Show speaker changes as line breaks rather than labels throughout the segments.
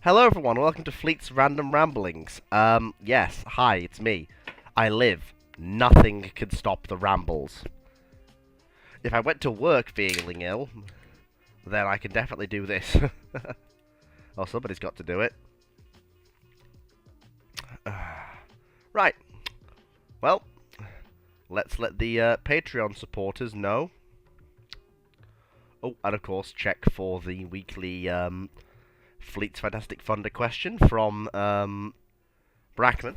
Hello everyone, welcome to Fleet's Random Ramblings. Yes, hi, it's me. I live. Nothing could stop the rambles. If I went to work feeling ill, then I can definitely do this. Oh, somebody's got to do it. Right. Well, let's let the Patreon supporters know. Oh, and of course, check for the weekly Fleet's Fantastic Funder question from Brackman.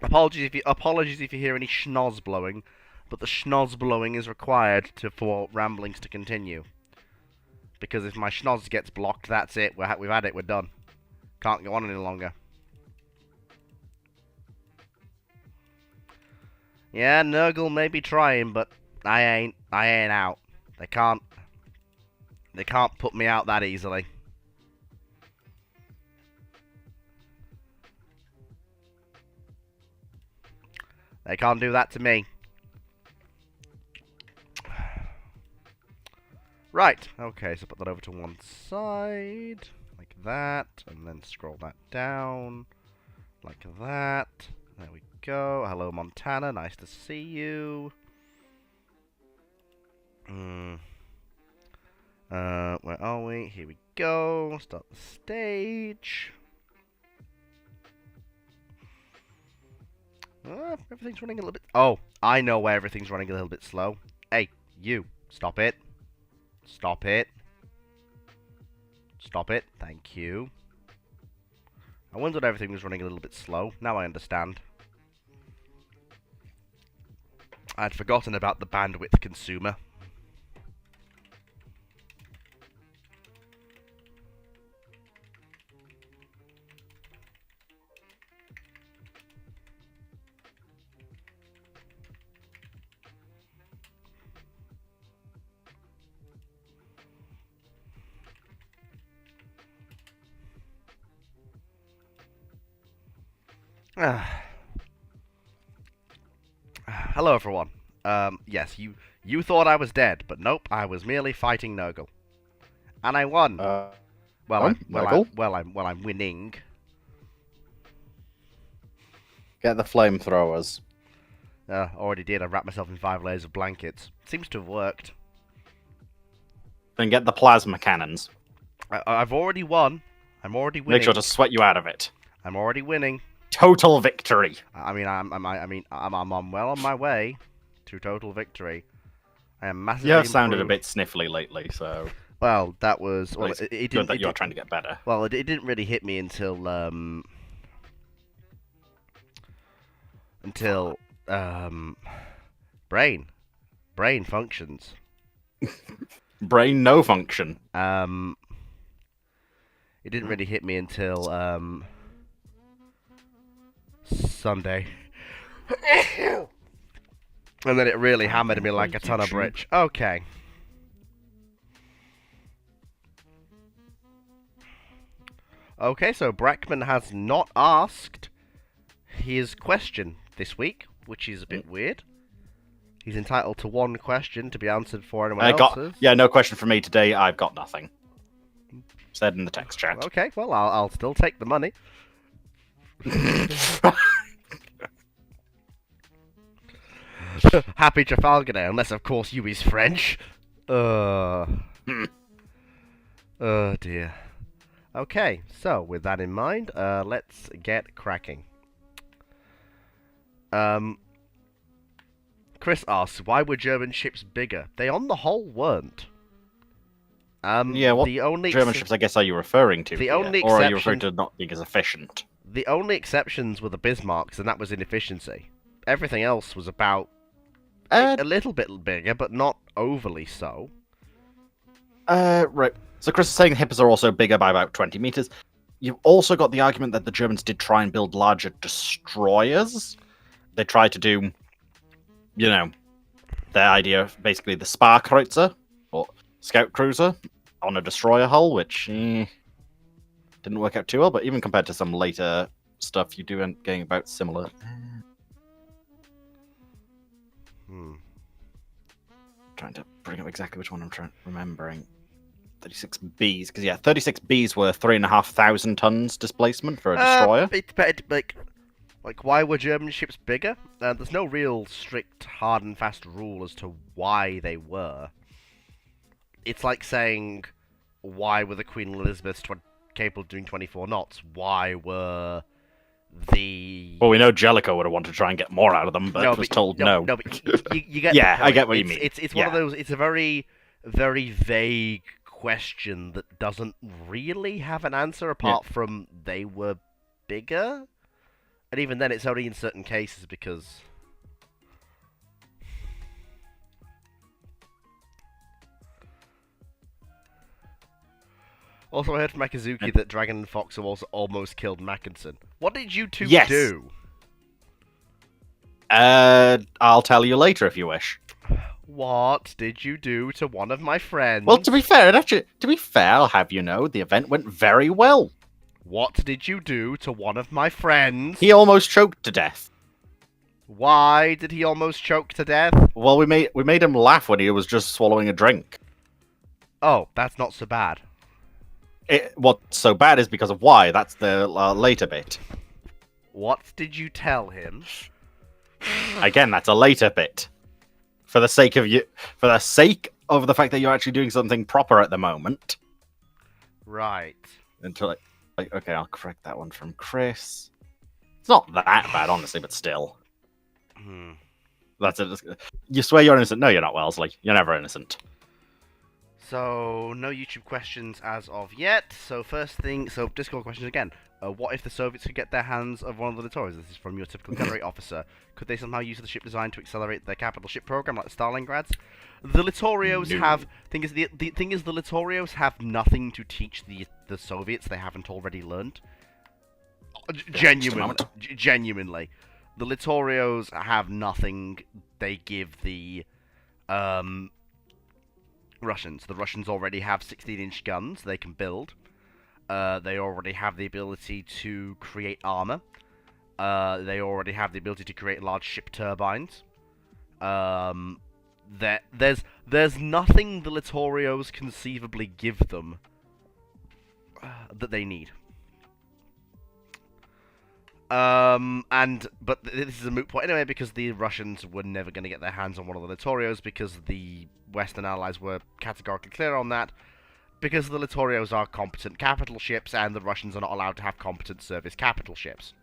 Apologies if you hear any schnoz blowing, but the schnoz blowing is required for ramblings to continue. Because if my schnoz gets blocked, that's it. We've had it. We're done. Can't go on any longer. Yeah, Nurgle may be trying, but I ain't out. They can't put me out that easily. They can't do that to me. Right, okay, so put that over to one side, like that, and then scroll that down, like that. There we go. Hello, Montana, nice to see you. Where are we? Here we go. Start the stage. Everything's running a little bit... Oh, I know where everything's running a little bit slow. Hey, you. Stop it. Stop it. Stop it. Thank you. I wondered everything was running a little bit slow. Now I understand. I'd forgotten about the bandwidth consumer. Hello, everyone. Yes, you thought I was dead, but nope, I was merely fighting Nurgle, and I won. I'm winning.
Get the flamethrowers.
Already did. I wrapped myself in 5 layers of blankets. Seems to have worked.
Then get the plasma cannons.
I've already won. I'm already winning.
Make sure to sweat you out of it.
I'm already winning.
Total victory.
I'm well on my way to total victory. I am massively.
You have sounded a bit sniffly lately, so.
Well, that was. Well,
it didn't. That you're trying to get better.
Well, it didn't really hit me until brain functions.
Brain no function.
It didn't really hit me until Sunday. And then it really hammered me like a ton of bricks. Okay. Okay, so Brackman has not asked his question this week, which is a bit weird. He's entitled to one question to be answered for anyone else's.
Yeah, no question for me today. I've got nothing. Said in the text chat.
Okay, well, I'll still take the money. Happy Trafalgar Day, unless of course you is French. Oh dear. Okay, so with that in mind, let's get cracking. Chris asks, why were German ships bigger? They on the whole weren't.
Yeah, what German ships, I guess, are you referring to? Or are you referring to not being as efficient?
The only exceptions were the Bismarcks, and that was inefficiency. Everything else was about a little bit bigger, but not overly so.
Right. So Chris is saying the hippos are also bigger by about 20 meters. You've also got the argument that the Germans did try and build larger destroyers. They tried to do, you know, their idea of basically the Sparkreuzer, or scout cruiser, on a destroyer hull, which didn't work out too well, but even compared to some later stuff, you do end up getting about similar. trying to bring up exactly which one I'm remembering. 36Bs, because 36Bs were 3,500 tons displacement for a destroyer.
Like, why were German ships bigger? There's no real strict, hard and fast rule as to why they were. It's like saying, why were the Queen Elizabeths capable of doing 24 knots? Why were the...
Well, we know Jellicoe would have wanted to try and get more out of them, but was told no.
No, but you get
yeah,
the point.
I get what you mean.
It's one of those... It's a very, very vague question that doesn't really have an answer apart from they were bigger. And even then, it's only in certain cases because... Also, I heard from Makazuki that Dragon and Fox also almost killed Mackinson. What did you two do?
I'll tell you later if you wish.
What did you do to one of my friends?
Well, to be fair, I'll have you know, the event went very well.
What did you do to one of my friends?
He almost choked to death.
Why did he almost choke to death?
Well, we made him laugh when he was just swallowing a drink.
Oh, that's not so bad.
What's so bad is because of why. That's the later bit.
What did you tell him?
Again, that's a later bit. For the sake of the fact that you're actually doing something proper at the moment.
Right.
Until okay, I'll correct that one from Chris. It's not that bad, honestly, but still. That's it. You swear you're innocent? No, you're not, Wellesley. You're never innocent.
So, no YouTube questions as of yet. So, first thing, Discord questions again. What if the Soviets could get their hands on one of the Littorios? This is from your typical gunnery officer. Could they somehow use the ship design to accelerate their capital ship program, like the Stalingrads? The Littorios have... the thing is, the Littorios have nothing to teach the Soviets they haven't already learned. Genuinely. The Littorios have nothing they give the Russians. The Russians already have 16-inch guns they can build. They already have the ability to create armor. They already have the ability to create large ship turbines. There's nothing the Littorios conceivably give them that they need. But this is a moot point anyway, because the Russians were never going to get their hands on one of the Littorios, because the Western Allies were categorically clear on that, because the Littorios are competent capital ships, and the Russians are not allowed to have competent service capital ships.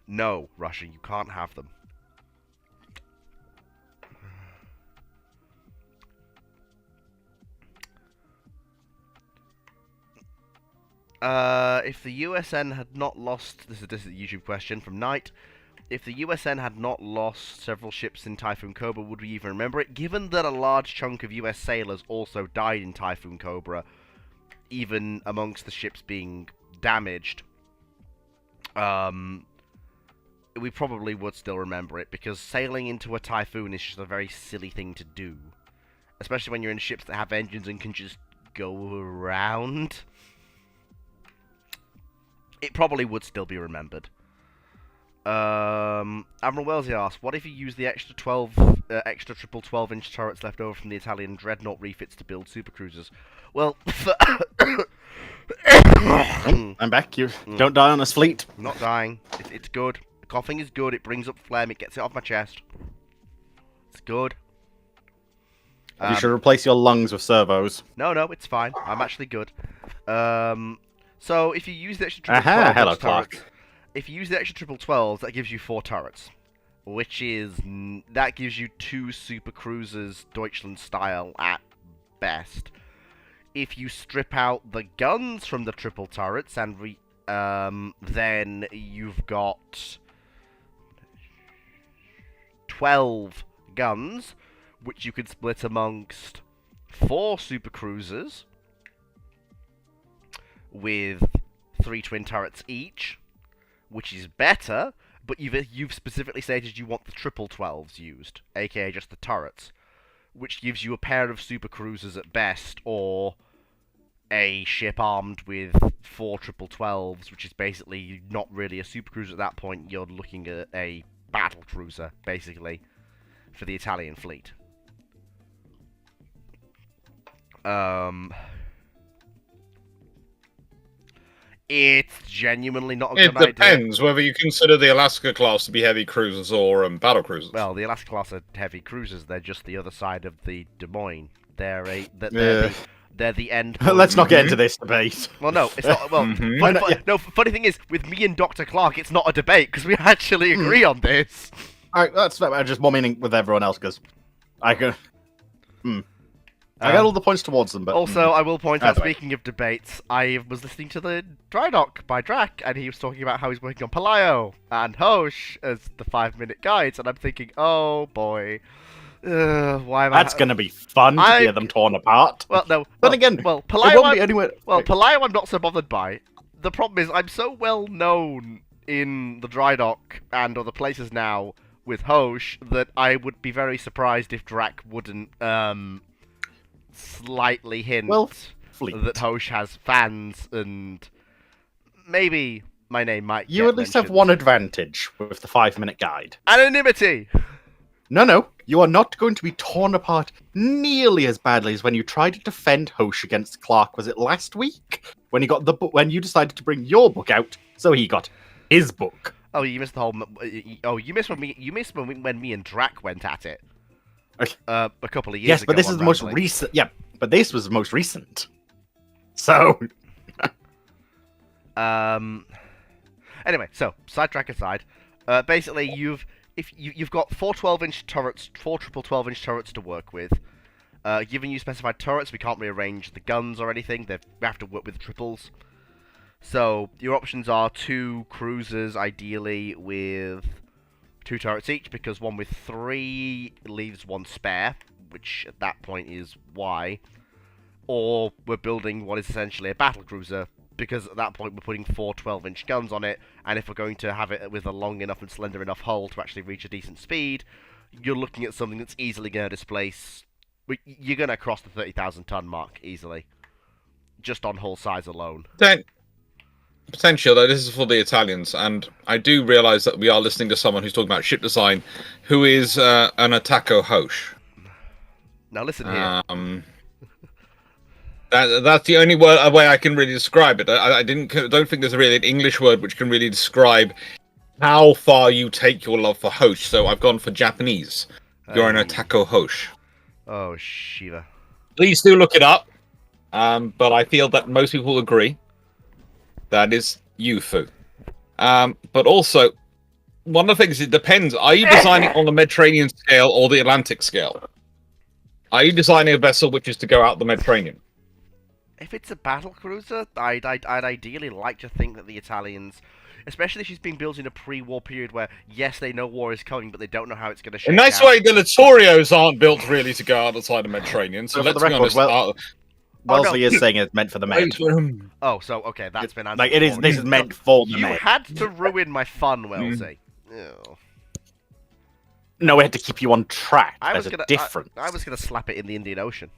No, Russia, you can't have them. If the USN had not lost... This is a YouTube question from Knight. If the USN had not lost several ships in Typhoon Cobra, would we even remember it? Given that a large chunk of US sailors also died in Typhoon Cobra, even amongst the ships being damaged, we probably would still remember it, because sailing into a typhoon is just a very silly thing to do. Especially when you're in ships that have engines and can just go around. It probably would still be remembered. Admiral Wellesley asks, what if you use the extra triple 12-inch turrets left over from the Italian dreadnought refits to build supercruisers? Well,
I'm back. You don't die on this fleet.
I'm not dying. It's good. Coughing is good. It brings up phlegm. It gets it off my chest. It's good.
You should replace your lungs with servos.
No, it's fine. I'm actually good. So if you use the extra triple 12 turrets, if you use the extra triple 12s, that gives you 4 turrets, that gives you 2 super cruisers Deutschland style at best. If you strip out the guns from the triple turrets and then you've got 12 guns, which you could split amongst 4 super cruisers with 3 twin turrets each, which is better, but you've specifically stated you want the triple 12s used, aka just the turrets, which gives you a pair of super cruisers at best, or a ship armed with 4 triple 12s, which is basically not really a super cruiser at that point. You're looking at a battle cruiser, basically. for the Italian fleet. It's genuinely not a good idea.
It depends whether you consider the Alaska class to be heavy cruisers or battle cruisers.
Well, the Alaska class are heavy cruisers. They're just the other side of the Des Moines. They're the end point.
Let's not get into this debate.
Well, no, it's not. Well, funny thing is, with me and Dr. Clark, it's not a debate because we actually agree on this.
Alright, that's just more meaning with everyone else because I can. I got all the points towards them, but
also I will point out.
Either way.
Speaking of debates, I was listening to the Dry Dock by Drac, and he was talking about how he's working on Palaio and Hosh as the 5-minute guides, and I'm thinking, oh boy, why am
That's gonna be fun to hear them torn apart.
Well, no,
But again,
well,
it won't be anywhere.
Palaio I'm not so bothered by. The problem is I'm so well known in the Dry Dock and other places now with Hosh that I would be very surprised if Drac wouldn't slightly hint that Hosh has fans, and maybe my name might
You
get
at least
mentioned.
have one advantage with the 5-minute guide.
Anonymity!
No, you are not going to be torn apart nearly as badly as when you tried to defend Hosh against Clark. Was it last week when he got the book? When you decided to bring your book out, so he got his book.
Oh, you missed the whole. Oh, you missed when me and Drac went at it. A couple of years
Yes,
ago.
but this is the most recent. Yeah, but this was the most recent. So.
Anyway, so sidetrack aside, basically you've got four 12-inch turrets, four triple 12-inch turrets to work with. Given you specified turrets, we can't rearrange the guns or anything. We have to work with triples. So your options are 2 cruisers, ideally with 2 turrets each, because one with 3 leaves 1 spare, which at that point is Y. Or we're building what is essentially a battle cruiser, because at that point we're putting 4 12-inch guns on it, and if we're going to have it with a long enough and slender enough hull to actually reach a decent speed, you're looking at something that's easily going to displace. You're going to cross the 30,000 ton mark easily, just on hull size alone.
Potential, though, this is for the Italians, and I do realise that we are listening to someone who's talking about ship design, who is an Attacco Hosh.
Now listen here.
That's the only way I can really describe it. I don't think there's really an English word which can really describe how far you take your love for Hosh. So I've gone for Japanese. You're an Attacco Hosh.
Oh, Shiva.
Please do look it up. But I feel that most people will agree. That is Yufu. But also, one of the things, it depends. Are you designing on the Mediterranean scale or the Atlantic scale? Are you designing a vessel which is to go out the Mediterranean?
If it's a battle cruiser, I'd ideally like to think that the Italians, especially if she's being built in a pre-war period where, yes, they know war is coming, but they don't know how it's going to shake
In a nice
out.
way, the Littorios aren't built really to go outside the Mediterranean, so let's be honest.
Wellesley is saying it's meant for the Med.
Oh, so, okay, that's been answered.
Like, this is meant for the Med.
You had to ruin my fun, Wellesley. Ew.
No, we had to keep you on track.
I was
There's a difference.
I was gonna slap it in the Indian Ocean.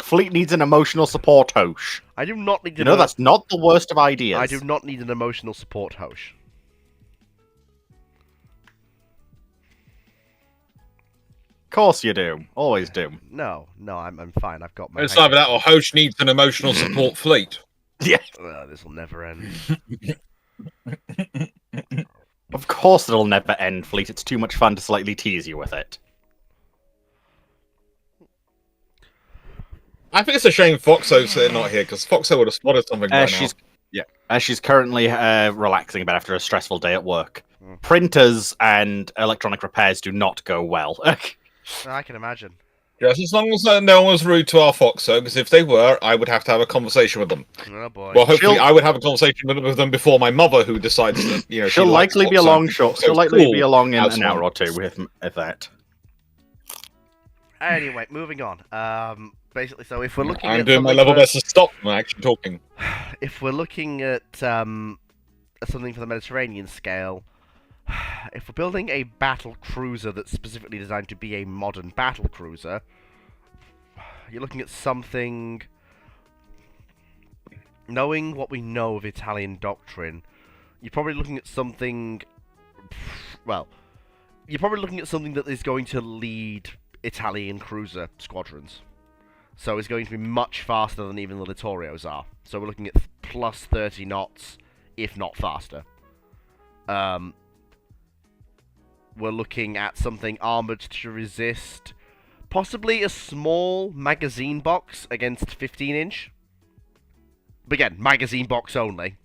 Fleet needs an emotional support Hosh.
I do not need to
know that's not the worst of ideas.
I do not need an emotional support Hosh.
Of course you do. Always do.
No, I'm fine. I've got my...
It's either that or Hosh needs an emotional support fleet.
Yeah.
This will never end.
Of course it'll never end, Fleet. It's too much fun to slightly tease you with it.
I think it's a shame Foxo's not here, because Foxo would have spotted something by now.
She's currently relaxing a bit after a stressful day at work. Printers and electronic repairs do not go well.
I can imagine.
Yes, as long as no one was rude to our Foxo, because if they were, I would have to have a conversation with them.
Oh boy.
Well, hopefully I would have a conversation with them before my mother, who decides that, you know,
she'll likely be along short. She'll likely be along in an hour or two with that.
Anyway, moving on. Basically, so if we're looking
I'm
at
doing my level best to stop them actually talking.
If we're looking at something for the Mediterranean scale, if we're building a battle cruiser that's specifically designed to be a modern battle cruiser, you're looking at something... Knowing what we know of Italian doctrine, you're probably looking at something... Well, you're probably looking at something that is going to lead Italian cruiser squadrons. So it's going to be much faster than even the Littorios are. So we're looking at plus 30 knots, if not faster. We're looking at something armored to resist possibly a small magazine box against 15-inch. But again, magazine box only.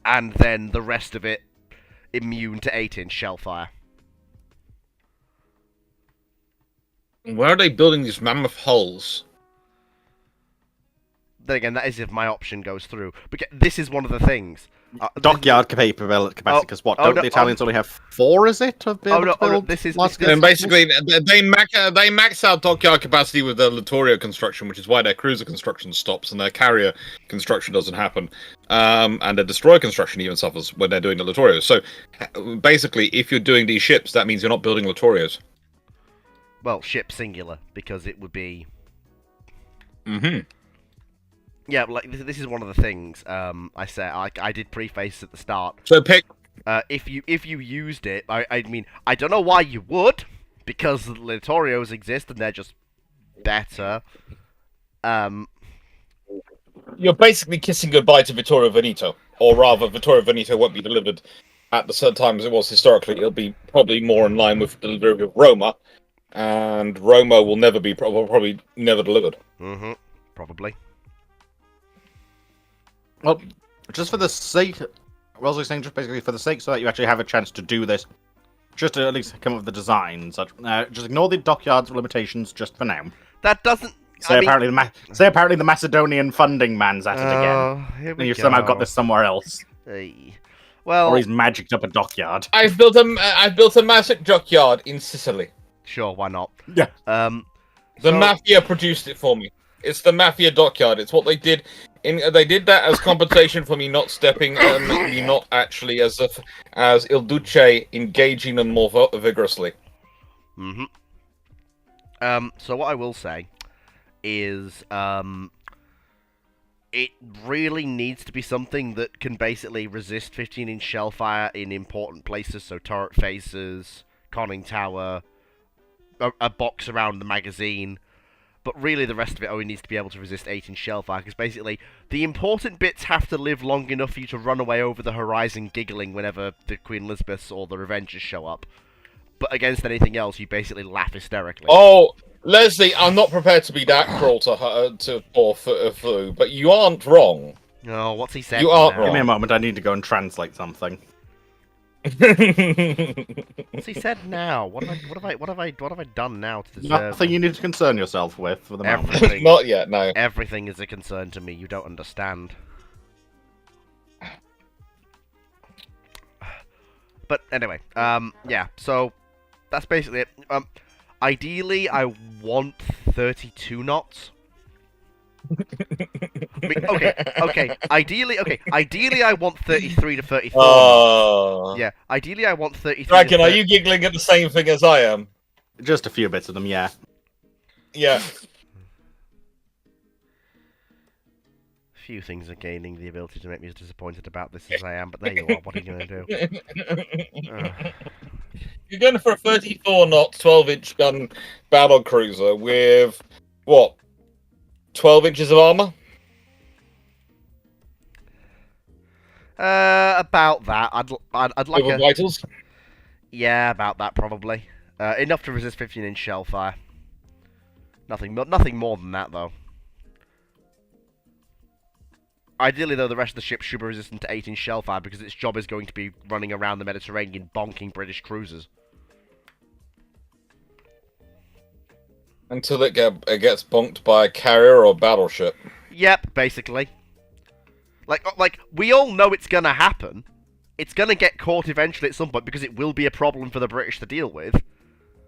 And then the rest of it immune to 8-inch shell fire.
Where are they building these mammoth hulls?
Then again, that is if my option goes through. But this is one of the things.
Dockyard capacity, because what? Don't the Italians only have 4, is it? Of
This is
And basically, they max out dockyard capacity with their Littorio construction, which is why their cruiser construction stops and their carrier construction doesn't happen. And their destroyer construction even suffers when they're doing the Littorios. So, basically, if you're doing these ships, that means you're not building Littorios.
Well, ship singular, because it would be...
Mm-hmm.
Yeah, like this is one of the things I said. I did preface at the start.
So pick.
If you used it, I mean, I don't know why you would, because the Littorios exist and they're just better.
You're basically kissing goodbye to Vittorio Veneto, or rather, Vittorio Veneto won't be delivered at the same time as it was historically. It'll be probably more in line with the delivery of Roma, and Roma will never be probably never delivered.
Mm-hmm. Probably.
Well, just for the sake, what was I saying? Just basically for the sake, so that you actually have a chance to do this, just to at least come up with the designs. Just ignore the dockyard's limitations just for now.
That doesn't.
Apparently the Macedonian funding man's at it again. And you've somehow got this somewhere else.
Well,
or he's magicked up a dockyard.
I've built a massive dockyard in Sicily.
Sure, why not?
Yeah.
The Mafia produced it for me. It's the Mafia dockyard. It's what they did. They did that as compensation for me not stepping, me not actually as Il Duce engaging them more vigorously.
Mm-hmm. So what I will say is, it really needs to be something that can basically resist 15-inch shell fire in important places, so turret faces, conning tower, a box around the magazine. But really, the rest of it only needs to be able to resist 8-inch shell fire, because basically, the important bits have to live long enough for you to run away over the horizon giggling whenever the Queen Elizabeths or the Revengers show up. But against anything else, you basically laugh hysterically.
Oh, Leslie, I'm not prepared to be that cruel to poor Fu, but you aren't wrong.
Oh, what's he said?
You aren't
now?
wrong.
Give me a moment, I need to go and translate something.
What's he said now? What have I done now to deserve?
Nothing you need to concern yourself with for the moment.
Everything.
Not yet, no.
Everything is a concern to me. You don't understand. But anyway, yeah. So that's basically it. Ideally, I want 32 knots. Okay. Ideally, I want 33 to 34. Yeah. Ideally, I want 33.
Dragon, are you giggling at the same thing as I am?
Just a few bits of them, yeah.
Yeah.
Few things are gaining the ability to make me as disappointed about this as I am, but there you are. What are you going to do?
You're going for a 34 knot, 12-inch gun battle cruiser with what? 12 inches of armor?
About that. I'd like
Over vitals?
Yeah, about that probably. Enough to resist 15-inch shell fire. Nothing more than that though. Ideally, though, the rest of the ship should be resistant to 8-inch shell fire because its job is going to be running around the Mediterranean bonking British cruisers.
Until it gets bonked by a carrier or battleship.
Yep, basically. Like we all know it's gonna happen. It's gonna get caught eventually at some point because it will be a problem for the British to deal with.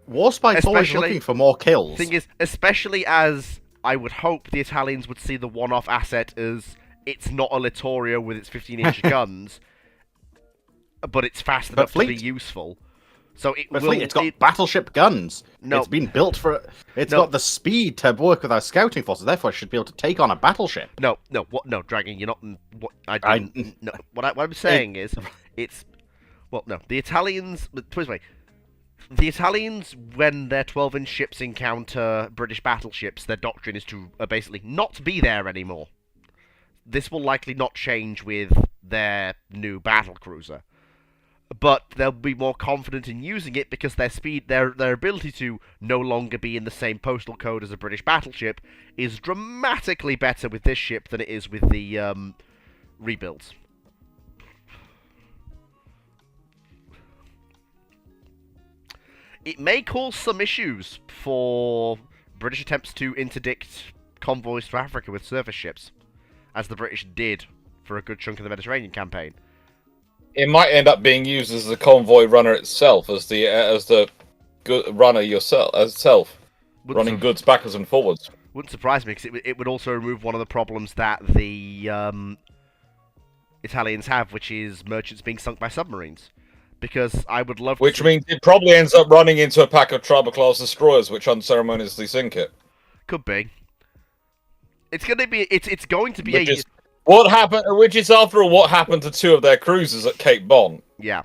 Warspite's always looking for more kills.
Thing is, especially as I would hope the Italians would see the one-off asset as it's not a Littorio with its 15-inch guns, but it's fast enough to be useful. So
it's got battleship guns.
No.
It's been built for. It's got the speed to work with our scouting forces. Therefore, it should be able to take on a battleship.
No, Dragon, you're not. What I'm saying is, it's. Well, no, the Italians. Put it this way, The Italians, when their 12-inch ships encounter British battleships, their doctrine is to basically not be there anymore. This will likely not change with their new battlecruiser, but they'll be more confident in using it because their ability to no longer be in the same postal code as a British battleship is dramatically better with this ship than it is with the rebuilds. It may cause some issues for British attempts to interdict convoys to Africa with surface ships, as the British did for a good chunk of the Mediterranean campaign.
It might end up being used as the convoy runner itself, as the runner itself, running goods backwards and forwards.
Wouldn't surprise me, because it would also remove one of the problems that the Italians have, which is merchants being sunk by submarines. Because I would love
Which means it probably ends up running into a pack of Tribal-class destroyers, which unceremoniously sink it.
Could be. It's going to be. It's going to be
what happened? Which is, after all, what happened to two of their cruisers at Cape Bon.
Yeah.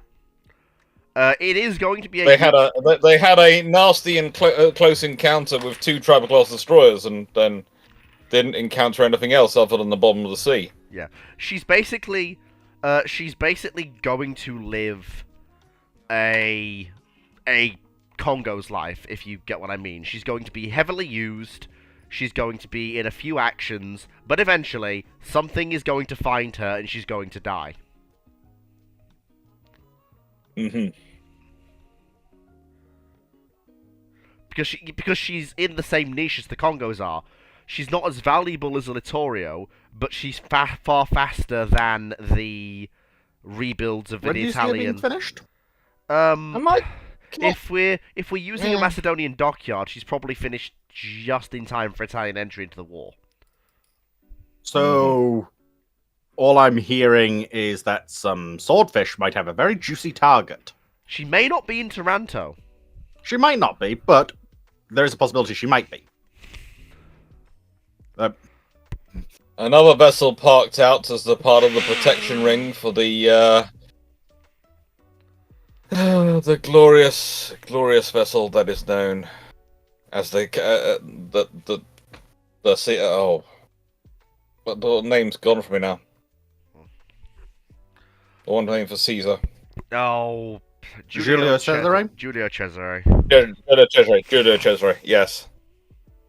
It is going to be a.
They had a nasty and close encounter with two Tribal-class destroyers, and then didn't encounter anything else other than the bottom of the sea.
Yeah, she's basically going to live a Congo's life, if you get what I mean. She's going to be heavily used. She's going to be in a few actions, but eventually something is going to find her, and she's going to die. Because she's in the same niche as the Congos are. She's not as valuable as a Littorio, but she's far faster than the rebuilds of the Italian.
Being finished?
If we're using a Macedonian dockyard, she's probably finished just in time for Italian entry into the war.
So, all I'm hearing is that some swordfish might have a very juicy target.
She may not be in Taranto.
She might not be, but there is a possibility she might be.
Another vessel parked out as the part of the protection ring for the glorious vessel that is known as the sea. Oh, but the name's gone from me now. The one name for Caesar.
Oh,
Giulio Cesare.
Giulio Cesare.
Giulio Cesare. Yes.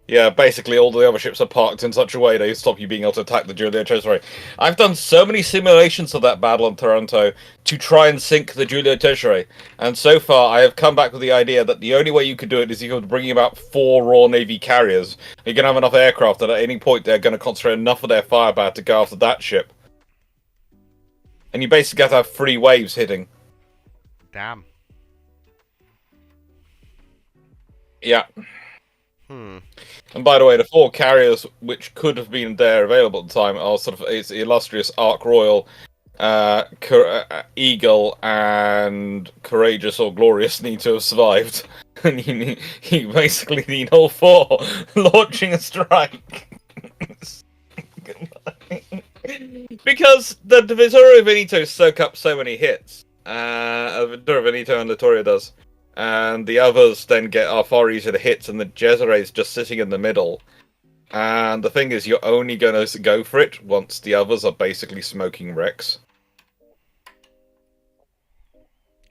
Yeah, basically all the other ships are parked in such a way they stop you being able to attack the Giulio Cesare. I've done so many simulations of that battle in Toronto to try and sink the Giulio Cesare, and so far I have come back with the idea that the only way you could do it is you could bring about 4 Royal Navy carriers. You're going to have enough aircraft that at any point they're going to concentrate enough of their firepower to go after that ship. And you basically have to have 3 waves hitting.
Damn.
Yeah. And by the way, the 4 carriers which could have been there available at the time are sort of it's illustrious Ark Royal, Eagle, and Courageous or Glorious need to have survived. And you basically need all 4 launching a strike. Because the Vittorio Veneto soak up so many hits. Vittorio Veneto and Littorio does. And the others then are far easier to hit, and the Cesare is just sitting in the middle. And the thing is, you're only going to go for it once the others are basically smoking wrecks.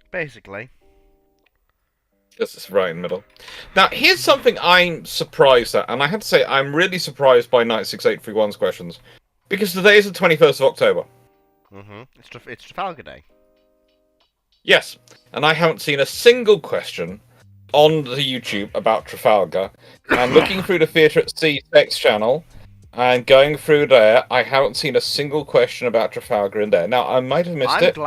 Basically.
Just it's right in the middle. Now, here's something I'm surprised at, and I have to say, I'm really surprised by Knight 6831's questions. Because today is the 21st of October.
It's Trafalgar Day.
Yes, and I haven't seen a single question on the YouTube about Trafalgar. And looking through the Theatre at Sea text channel and going through there, I haven't seen a single question about Trafalgar in there. Now, I might have missed it.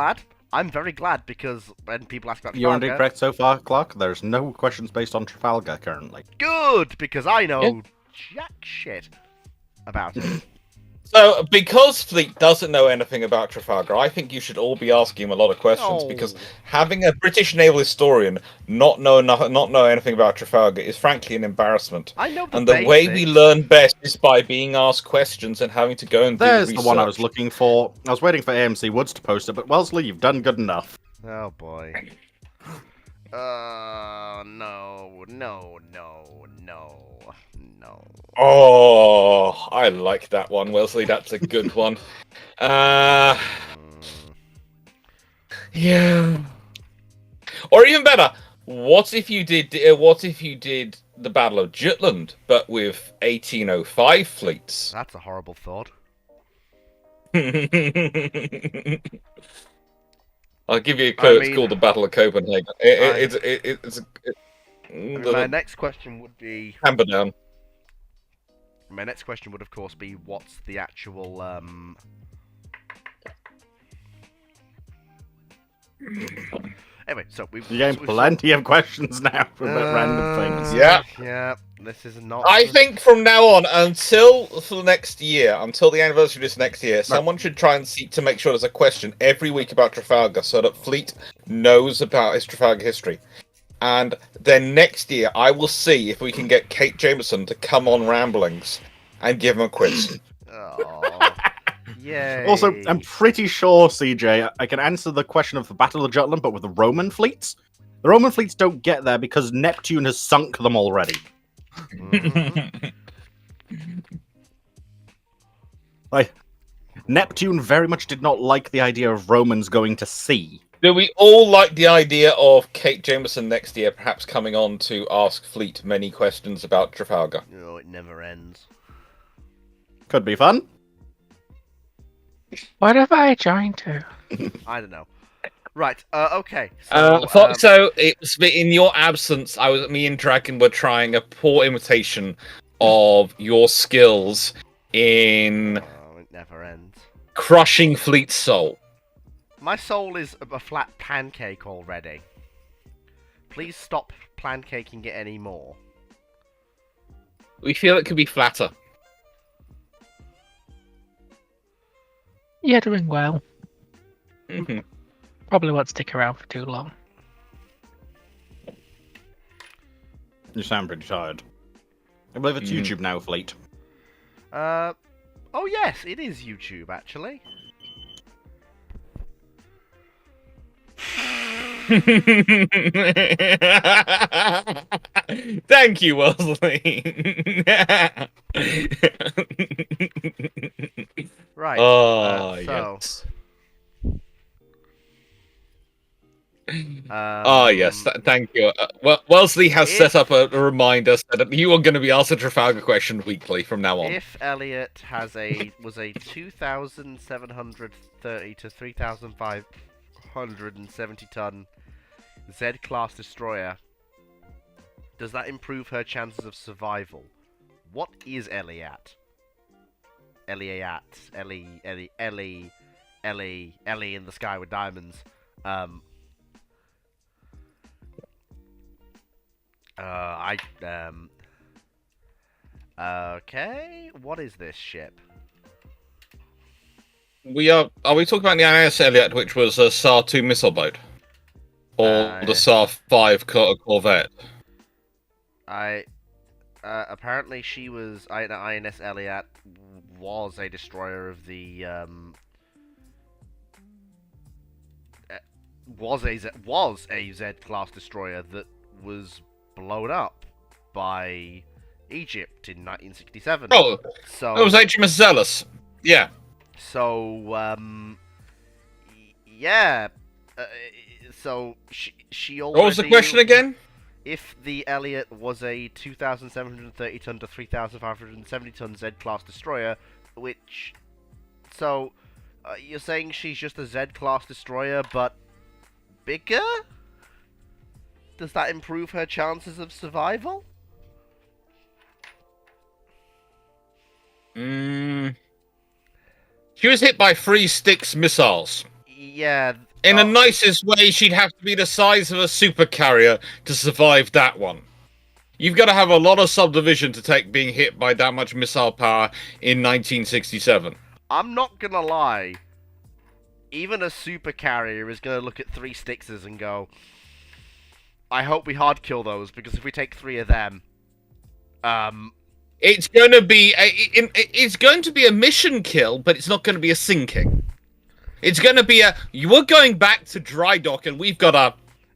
I'm very glad, because when people ask about Trafalgar...
You're indeed correct so far, Clark. There's no questions based on Trafalgar currently.
Good, because I know jack shit about it.
So, because Fleet doesn't know anything about Trafalgar, I think you should all be asking him a lot of questions, because having a British naval historian not know anything about Trafalgar is frankly an embarrassment.
I know the
And the way we learn best is by being asked questions and having to go and do
There's
research.
the one I was looking for. I was waiting for AMC Woods to post it, but Wellesley, you've done good enough.
Oh boy. No, no, no, no, no.
Oh, I like that one, Wellesley. That's a good one. Uh,
Mm,
yeah. Or even better, what if you did? What if you did the Battle of Jutland, but with 1805 fleets?
that's a horrible thought.
I'll give you a
I
clue. It's
mean,
called the Battle of Copenhagen.
I mean, my next question would be.
Camperdown.
My next question would, of course, be what's the actual Anyway, so we've
You're getting plenty of questions now from random things.
Yeah.
Yeah, this is not.
I think from now on, until for the next year, until the anniversary of this next year, someone should try and seek to make sure there's a question every week about Trafalgar, so that Fleet knows about his Trafalgar history. And then next year, I will see if we can get Kate Jameson to come on Ramblings and give him a quiz.
Oh, yay.
Also, I'm pretty sure, CJ, I can answer the question of the Battle of Jutland, but with the Roman fleets. The Roman fleets don't get there because Neptune has sunk them already.
Mhm.
Like, Neptune very much did not like the idea of Romans going to sea.
Do we all like the idea of Kate Jameson next year perhaps coming on to ask Fleet many questions about Trafalgar?
Oh, it never ends.
Could be fun.
What have I joined to?
I don't know. Right. Okay. So,
So it was in your absence. Me and Dragon were trying a poor imitation of your skills in
it never ends.
crushing Fleet's soul.
My soul is a flat pancake already. Please stop pancaking it anymore.
We feel it could be flatter.
You're doing well.
Mhm.
Probably won't stick around for too long.
You sound pretty tired. I believe it's YouTube now, Fleet.
Oh yes, it is YouTube actually.
Thank you, Wellesley.
Right.
Oh,
so,
yes. Yes. Thank you. Wellesley has set up a reminder so that you are going to be asked a Trafalgar question weekly from now on.
If Elliot was a 2,730 to 3,570 ton Z-class destroyer, does that improve her chances of survival? What is Elliot? Ellie in the sky with diamonds. Okay, what is this ship?
Are we talking about the INS Elliot, which was a SAR 2 missile boat? Or the SAR 5 corvette?
Apparently she was, INS Elliot was a destroyer of the, was a Z-class destroyer that was blown up by Egypt in 1967.
Oh,
so
it was HMS Zealous. Yeah.
So, yeah. So she already.
What was the question again?
If the Elliot was a 2,730 ton to 3,570 ton Z-class destroyer, which, so you're saying she's just a Z-class destroyer, but bigger? Does that improve her chances of survival?
She was hit by 3 Styx missiles.
Yeah.
In the nicest way, she'd have to be the size of a supercarrier to survive that one. You've got to have a lot of subdivision to take being hit by that much missile power in 1967.
I'm not gonna lie. Even a supercarrier is gonna look at 3 Styxes and go, I hope we hard kill those, because if we take 3 of them,
it's going to be a mission kill, but it's not going to be a sinking. It's going to be you were going back to dry dock, and we've got a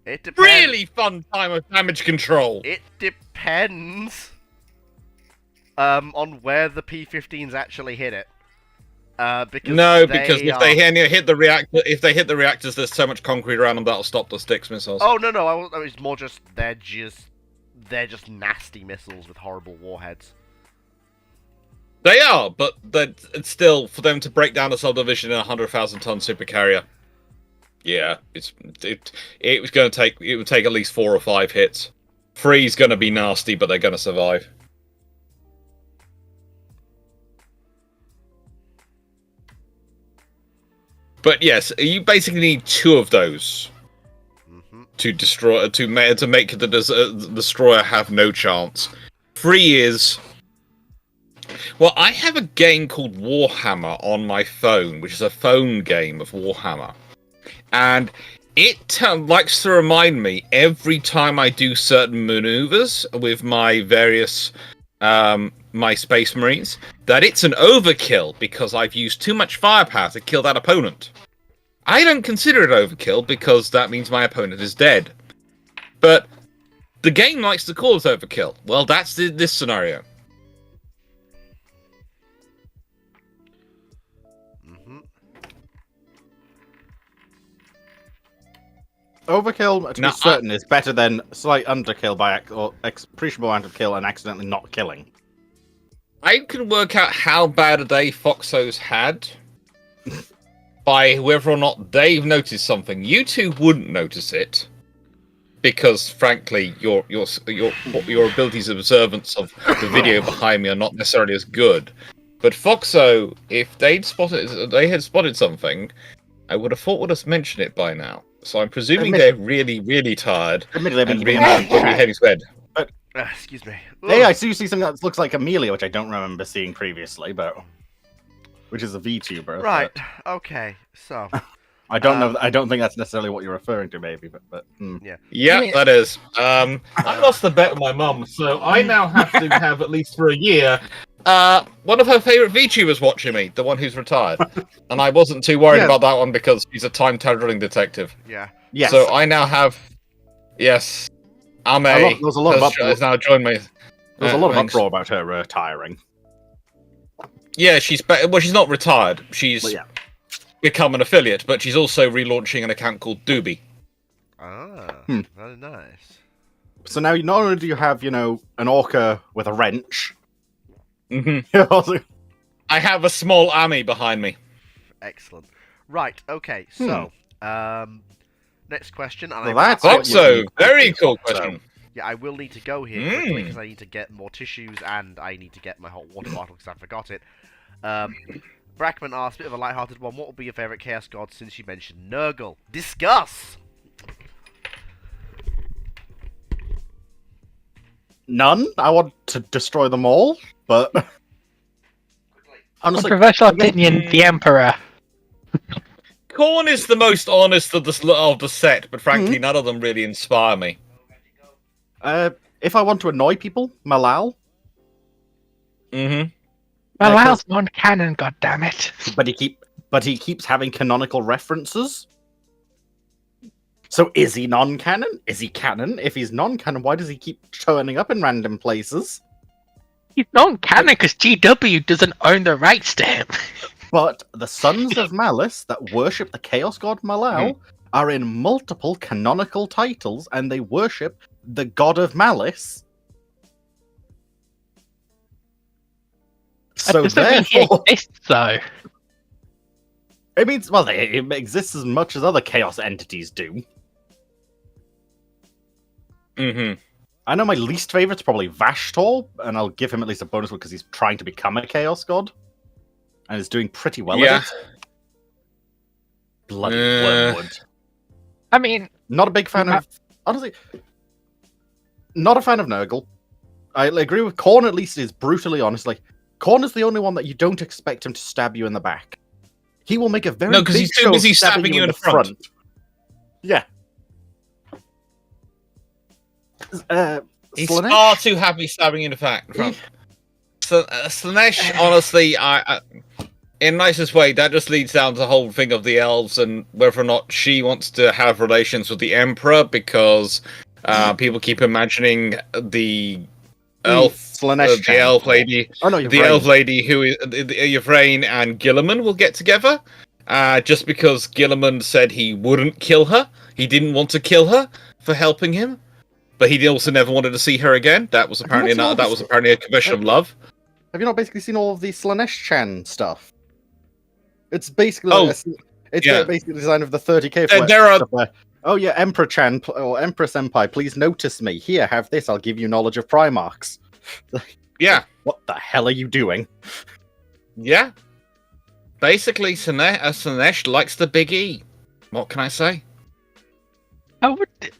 It depends.
Really fun time of damage control.
It depends on where the P-15s actually hit it. Because
because if they hit the reactor, if they hit the reactors, there's so much concrete around them that'll stop the Styx missiles.
Oh no, I was more just they're just nasty missiles with horrible warheads.
They are, but it's still for them to break down a subdivision in a 100,000-ton supercarrier. Yeah, it was going to take it would take at least 4 or 5 hits. 3's going to be nasty, but they're going to survive. But yes, you basically need 2 of those to destroy to make the destroyer have no chance. 3 is. Well, I have a game called Warhammer on my phone, which is a phone game of Warhammer. And it likes to remind me every time I do certain maneuvers with my various my Space Marines that it's an overkill because I've used too much firepower to kill that opponent. I don't consider it overkill because that means my opponent is dead. But the game likes to call it overkill. Well, that's this scenario.
Overkill, to be certain, is better than slight underkill or appreciable amount of kill and accidentally not killing.
I can work out how bad a day Foxos had by whether or not they've noticed something. You two wouldn't notice it because, frankly, your abilities of observance of the video behind me are not necessarily as good. But Foxo, if they had spotted something, I would have thought would have mentioned it by now. So I'm presuming they're really, really tired.
Admittedly,
and really heading to bed.
Excuse me.
Hey, I see something that looks like Amelia, which I don't remember seeing previously, but which is a VTuber.
Right. Okay. So.
I don't know. I don't think that's necessarily what you're referring to, maybe, but
yeah.
Yeah, that is. I lost the bet with my mum, so I now have to have at least for a year. One of her favourite VTubers watching me, the one who's retired, and I wasn't too worried about that one because she's a time traveling detective.
Yeah.
Yes.
So I now have. Yes. Ame
there's a lot of uproar.
has now joined me.
There's a lot of uproar about her retiring.
Yeah, she's not retired. She's become an affiliate, but she's also relaunching an account called Doobie.
Ah, very nice.
So now not only do you have, an orca with a wrench.
Mm-hmm. I have a small Ame behind me.
Excellent. Right. Okay. So, next question. And
that's
also very cool question.
Yeah, I will need to go here quickly because I need to get more tissues and I need to get my hot water bottle because I forgot it. Brackman asked, bit of a light-hearted one. What would be your favourite Chaos God since you mentioned Nurgle? Discuss.
None. I want to destroy them all, but honestly,
controversial opinion: the Emperor.
Khorne is the most honest of the set, but frankly, none of them really inspire me.
If I want to annoy people, Malal.
Malal's non-canon, goddammit.
But he keeps having canonical references. So is he non-canon? Is he canon? If he's non-canon, why does he keep turning up in random places?
He's non-canon because GW doesn't own the rights to him.
But the Sons of Malice that worship the Chaos God Malal are in multiple canonical titles, and they worship the God of Malice. So therefore,
he exists, though.
It means, well, it exists as much as other Chaos entities do. I know my least favorite's probably Vashtor, and I'll give him at least a bonus because he's trying to become a Chaos God. And is doing pretty well at it. Bloody Wormwood.
I mean...
Not a big fan of... Honestly, not a fan of Nurgle. I agree with Khorne, at least, is brutally honest. Like, Khorne is the only one that you don't expect him to stab you in the back. He will make a very big
he's too
show
busy
stabbing you in the front. Yeah.
He's far too happy stabbing you in the front. So, Slanesh, honestly, in nicest way, that just leads down to the whole thing of the elves and whether or not she wants to have relations with the Emperor because people keep imagining the elf,
Slanesh
the elf lady,
Oh no,
the elf lady who is Yvraine and Gilliman will get together. Just because Gilliman said he wouldn't kill her, he didn't want to kill her for helping him, but he also never wanted to see her again. That was apparently a confession of love.
Have you not basically seen all of the Slanesh-chan stuff? It's basically basically the design of the 30k.
There are.
Oh yeah, Emperor-chan or Empress Senpai, please notice me. Here, have this. I'll give you knowledge of Primarchs.
Yeah.
What the hell are you doing?
Yeah. Basically, Slanesh likes the big E. What can I say?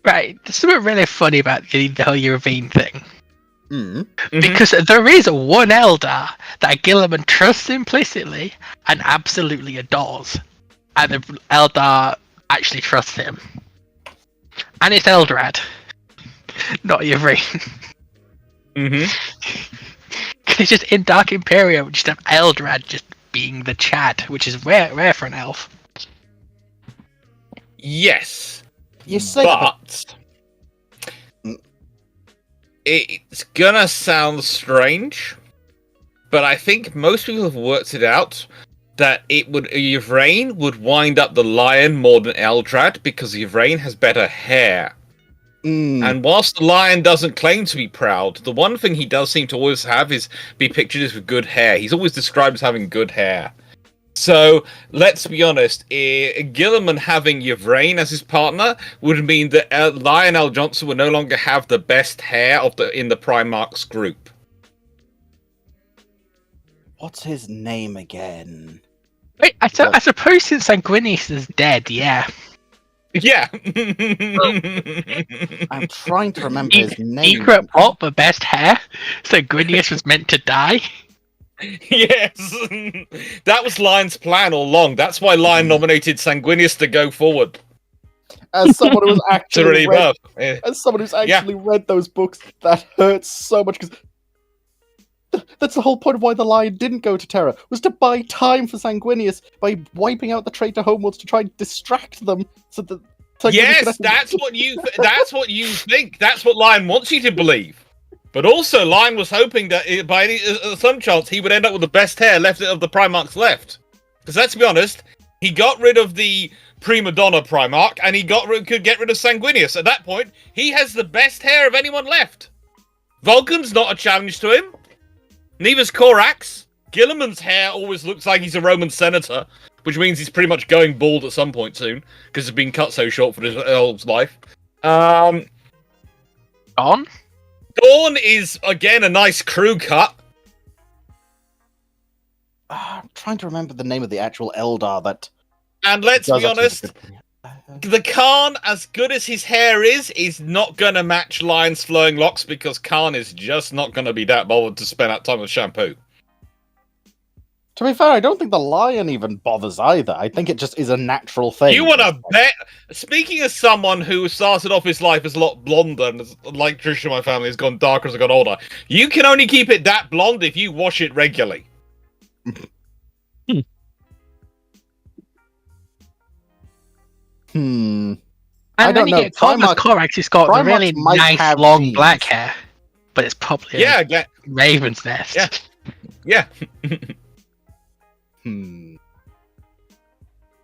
Right, there's something really funny about the whole Yvraine thing.
Mm-hmm.
Because there is one Eldar that Gilliman trusts implicitly and absolutely adores. And the Eldar actually trusts him. And it's Eldrad, not Yvraine.
Mm-hmm.
It's just in Dark Imperium, we just have Eldrad just being the Chad, which is rare for an elf.
Yes.
You say
but it's gonna sound strange, but I think most people have worked it out that Yvraine would wind up the lion more than Eldrad because Yvraine has better hair. And whilst the lion doesn't claim to be proud, the one thing he does seem to always have is be pictured as with good hair. He's always described as having good hair. So, let's be honest, Gilliman having Yvraine as his partner would mean that Lionel Johnson would no longer have the best hair in the Primarchs group.
What's his name again?
Wait, I suppose since Sanguinius is dead, yeah.
Yeah.
I'm trying to remember his name.
Secret plot for best hair? Sanguinius was meant to die?
Yes, that was Lion's plan all along. That's why Lion nominated Sanguinius to go forward.
As someone who's actually read those books, that hurts so much because that's the whole point of why the Lion didn't go to Terra, was to buy time for Sanguinius by wiping out the traitor homeworlds to try and distract them so that.
Yes, that's what you think. That's what Lion wants you to believe. But also, Lion was hoping that by some chance he would end up with the best hair left of the Primarchs left. Because let's be honest, he got rid of the prima donna Primarch, and he could get rid of Sanguinius. At that point, he has the best hair of anyone left. Vulcan's not a challenge to him. Neither's Korax. Gilliman's hair always looks like he's a Roman senator, which means he's pretty much going bald at some point soon, because it's been cut so short for his elf's life.
On?
Dawn is, again, a nice crew cut.
I'm trying to remember the name of the actual Eldar that...
And let's be honest, the Khan, as good as his hair is not going to match Lion's flowing locks because Khan is just not going to be that bothered to spend that time with shampoo.
To be fair, I don't think the Lion even bothers either. I think it just is a natural thing.
You want to bet? Speaking as someone who started off his life as a lot blonder and, like tradition in my family, has gone darker as I got older, you can only keep it that blonde if you wash it regularly.
And
I don't know.
Korax, he's got
Primarchs
really
might
nice
have
long
genes.
black hair, but it's probably a raven's nest.
Yeah.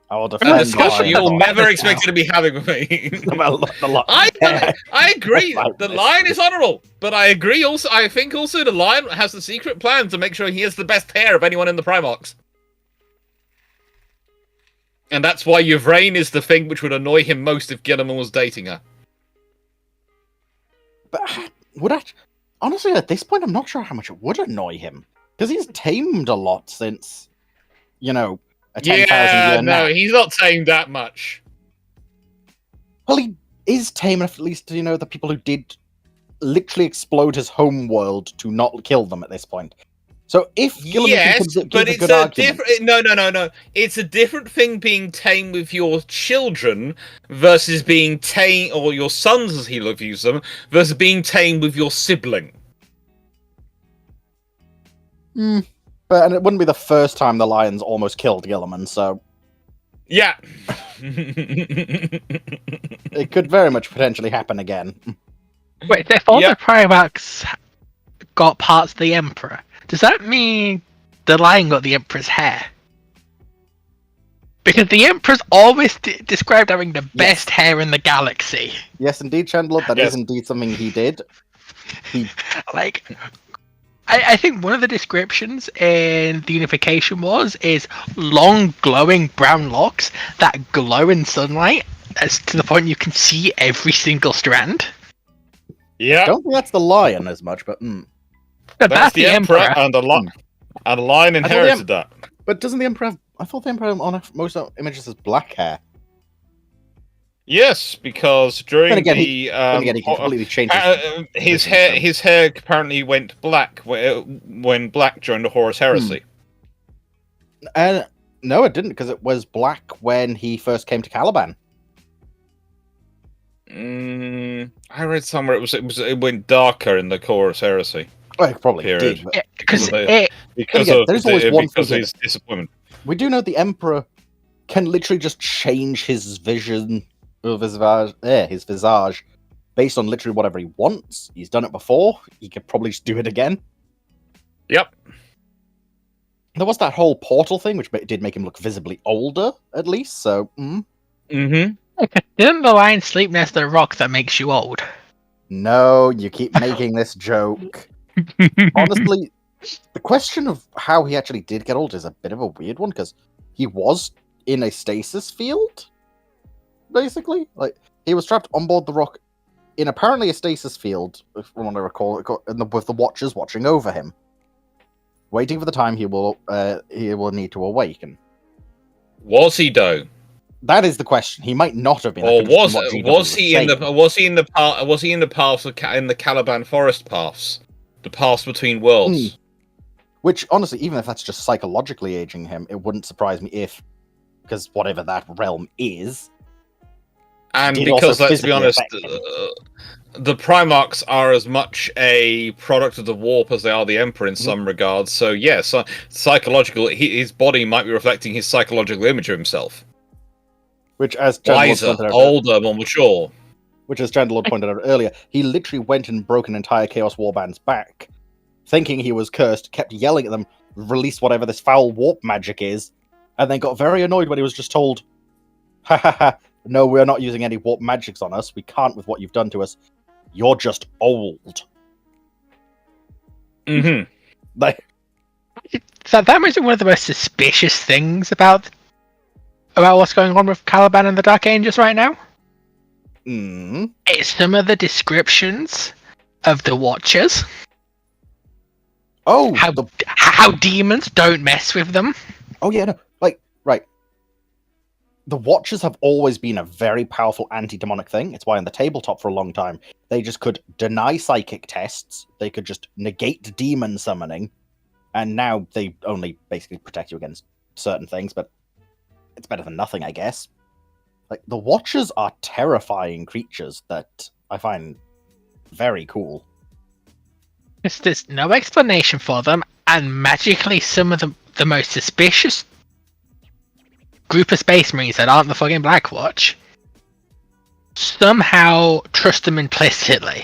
I will
A
defend
discussion
Lion.
you'll never expect to be having with me. I agree. The Lion is honourable, but I agree also. I think also the Lion has the secret plan to make sure he has the best hair of anyone in the Primarchs. And that's why Yvraine is the thing which would annoy him most if Gilliman was dating her.
But honestly, at this point, I'm not sure how much it would annoy him. Because he's tamed a lot since, a 10,000 year nap.
He's not tamed that much.
Well, he is tame enough, at least, the people who did literally explode his home world to not kill them at this point. So if Gilliman can give a good argument...
No. It's a different thing being tame with your children versus being tame, or your sons as he views them, versus being tame with your sibling.
And it wouldn't be the first time the lions almost killed Gilliman, so
Yeah.
it could very much potentially happen again.
Wait, if all
Yep.
the Primarchs got parts of the Emperor, does that mean the lion got the Emperor's hair? Because the Emperor's always described having the best hair in the galaxy.
Yes, indeed, Chandler, that is
Yes.
indeed something he did.
Like, I think one of the descriptions in the Unification Wars is long, glowing brown locks that glow in sunlight, as to the point you can see every single strand.
I
Yeah.
don't think that's the lion as much, but
But
That's the Emperor, and the lion
I thought
inherited that.
But doesn't the Emperor have... I thought the Emperor on most images has black hair.
Yes, because during
Then again,
the
Then again, he can completely change
his
vision, so-
his hair apparently went black when black during the Horus Heresy.
No, it didn't, because it was black when he first came to Caliban.
I read somewhere it went darker in the Horus Heresy
Well, it probably
Period.
did. But
Because
because
again,
of
there's always one
because
thing
of his disappointment.
we do know the Emperor can literally just change his vision of his visage based on literally whatever he wants. He's done it before. He could probably just do it again.
Yep.
There was that whole portal thing, which did make him look visibly older, at least. So,
Mm-hmm.
didn't the lion sleep next to the rock that makes you old?
no, you keep making this joke. Honestly, the question of how he actually did get old is a bit of a weird one, because he was in a stasis field, basically. Like, he was trapped on board the rock in apparently a stasis field, if I want to recall, with the Watchers watching over him, waiting for the time he will need to awaken.
Was he though,
That is the question. He might not have been.
or
That could just be what GW
was he in
saying.
the paths in the Caliban forest paths, the paths between worlds?
Which, honestly, even if that's just psychologically aging him, it wouldn't surprise me if, because whatever that realm is,
And
did
because,
also
let's be
physically
honest,
affect him.
the Primarchs are as much a product of the warp as they are the Emperor in some regards. So yes, psychological. His body might be reflecting his psychological image of himself.
Which, as Chandler
Wiser,
pointed out,
older, more mature.
which, as Chandler pointed out earlier, he literally went and broke an entire Chaos Warband's back, thinking he was cursed, kept yelling at them, release whatever this foul warp magic is, and then got very annoyed when he was just told, ha ha ha, no, we're not using any warp magics on us, we can't with what you've done to us, you're just old.
Mm-hmm.
Like,
So that might be one of the most suspicious things about what's going on with Caliban and the Dark Angels right now. It's some of the descriptions of the Watchers.
oh,
How demons don't mess with them.
oh yeah, no, like, right. The Watchers have always been a very powerful anti-demonic thing. It's why on the tabletop for a long time, they just could deny psychic tests, they could just negate demon summoning, and now they only basically protect you against certain things, but it's better than nothing, I guess. Like, the Watchers are terrifying creatures that I find very cool.
There's no explanation for them, and magically some of the most suspicious group of Space Marines that aren't the fucking Black Watch somehow trust them implicitly.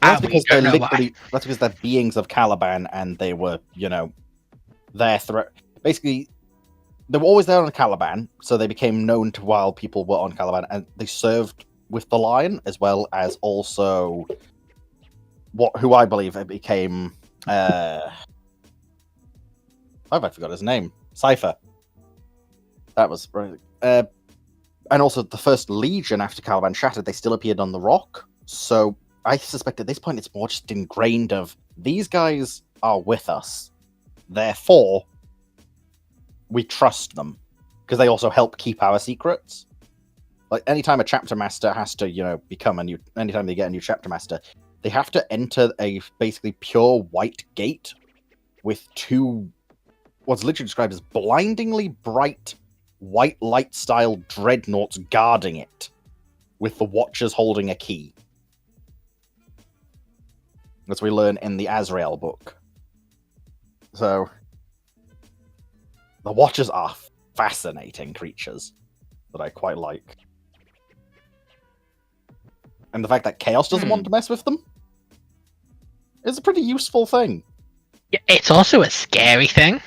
That's
And we
because they're
don't know
literally that's because they're beings of Caliban, and they were, their threat. Basically, they were always there on Caliban, so they became known to while people were on Caliban, and they served with the Lion as well as also who I believe it became. I forgot his name. Cypher. That was right. And also the first Legion after Caliban shattered, they still appeared on the Rock. So I suspect at this point it's more just ingrained of these guys are with us, therefore we trust them because they also help keep our secrets. Like anytime a chapter master has to, become a new, anytime they get a new chapter master, they have to enter a basically pure white gate with two, what's literally described as blindingly bright white light style dreadnoughts guarding it, with the Watchers holding a key. As we learn in the Azrael book. So, the Watchers are fascinating creatures that I quite like. And the fact that Chaos doesn't want to mess with them is a pretty useful thing.
Yeah, it's also a scary thing.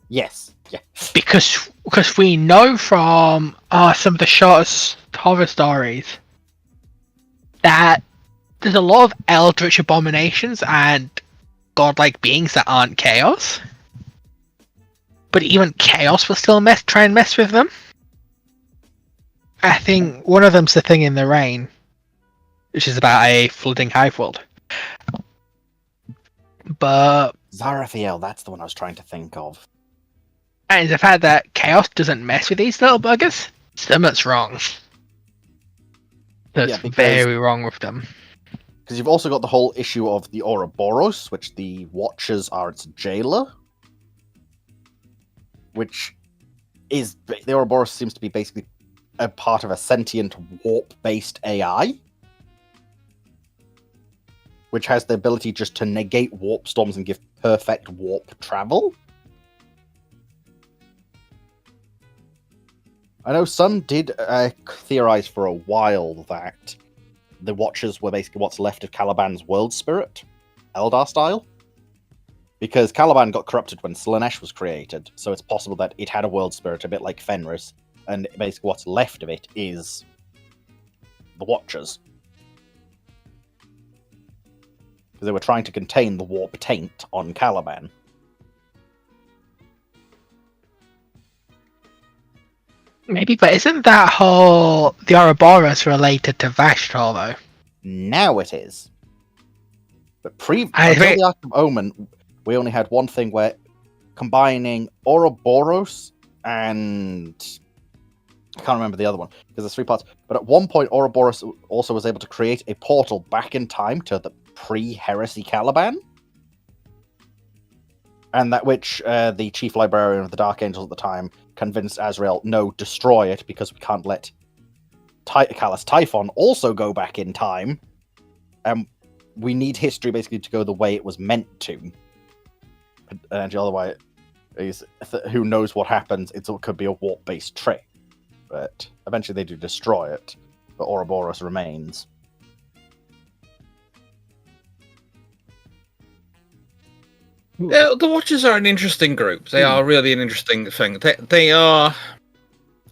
Yes. Yeah.
Because we know from some of the shortest horror stories that there's a lot of eldritch abominations and godlike beings that aren't chaos. But even chaos will still try and mess with them. I think one of them's the thing in the rain, which is about a flooding hive world. But
Zarathiel, that's the one I was trying to think of.
and the fact that chaos doesn't mess with these little buggers, something's wrong. That's very wrong with them.
Because you've also got the whole issue of the Ouroboros, which the Watchers are its jailer. Which is... The Ouroboros seems to be basically a part of a sentient warp-based AI. Which has the ability just to negate warp storms and give perfect warp travel. I know some did theorize for a while that the Watchers were basically what's left of Caliban's world spirit, Eldar style. Because Caliban got corrupted when Slaanesh was created, so it's possible that it had a world spirit a bit like Fenris, and basically what's left of it is the Watchers. Because they were trying to contain the warp taint on Caliban.
Maybe, but isn't that whole the Ouroboros related to Vashtor though?
Now it is. But until
think-
the Ark of Omen, we only had one thing where combining Ouroboros and I can't remember the other one because there's 3 parts. But at one point, Ouroboros also was able to create a portal back in time to the pre-heresy Caliban, and that which the chief librarian of the Dark Angels at the time convinced Azrael, no, destroy it because we can't let Callus Typhon also go back in time. We need history basically to go the way it was meant to. And otherwise, who knows what happens? It could be a warp-based trick. But eventually they do destroy it. But Ouroboros remains.
Yeah, the Watchers are an interesting group. They are really an interesting thing. They are,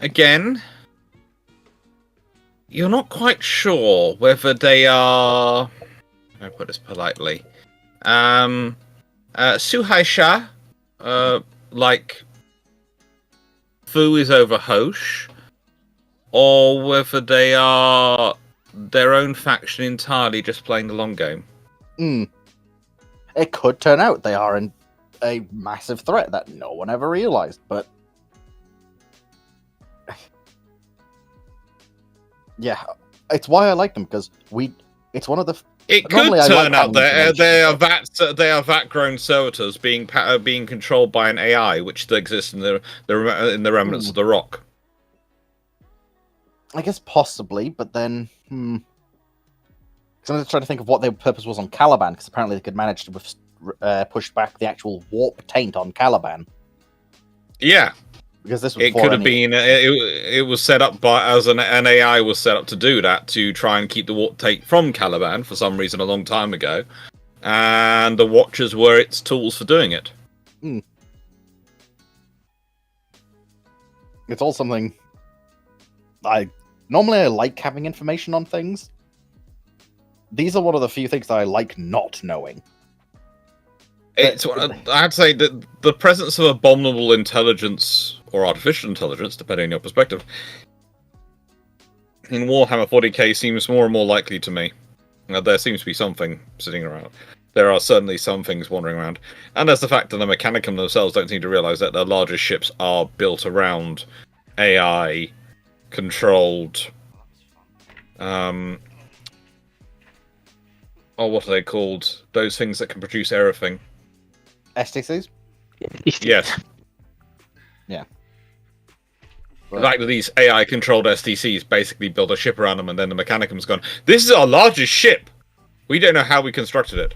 again, you're not quite sure whether they are. How do I put this politely? Suhai Shah, like Fu is over Hosh, or whether they are their own faction entirely, just playing the long game.
It could turn out they are a massive threat that no one ever realized, but yeah, it's why I like them because it's one of the.
It could turn out that they are vat-grown servitors being controlled by an AI, which exists in the remnants of the rock.
I guess possibly, but then because I'm trying to think of what their purpose was on Caliban, because apparently they could manage to push back the actual warp taint on Caliban.
Yeah,
because this was
it could have been. It was set up as an AI was set up to do that, to try and keep the warp taint from Caliban for some reason a long time ago, and the Watchers were its tools for doing it.
It's all something. Normally I like having information on things. These are one of the few things that I like not knowing.
I'd say that the presence of abominable intelligence or artificial intelligence, depending on your perspective, in Warhammer 40k seems more and more likely to me. There seems to be something sitting around. There are certainly some things wandering around. And there's the fact that the Mechanicum themselves don't seem to realise that their largest ships are built around AI-controlled... what are they called? Those things that can produce everything.
STCs?
Yes.
Yeah.
The fact that these AI-controlled STCs basically build a ship around them, and then the Mechanicum's gone, this is our largest ship! We don't know how we constructed it.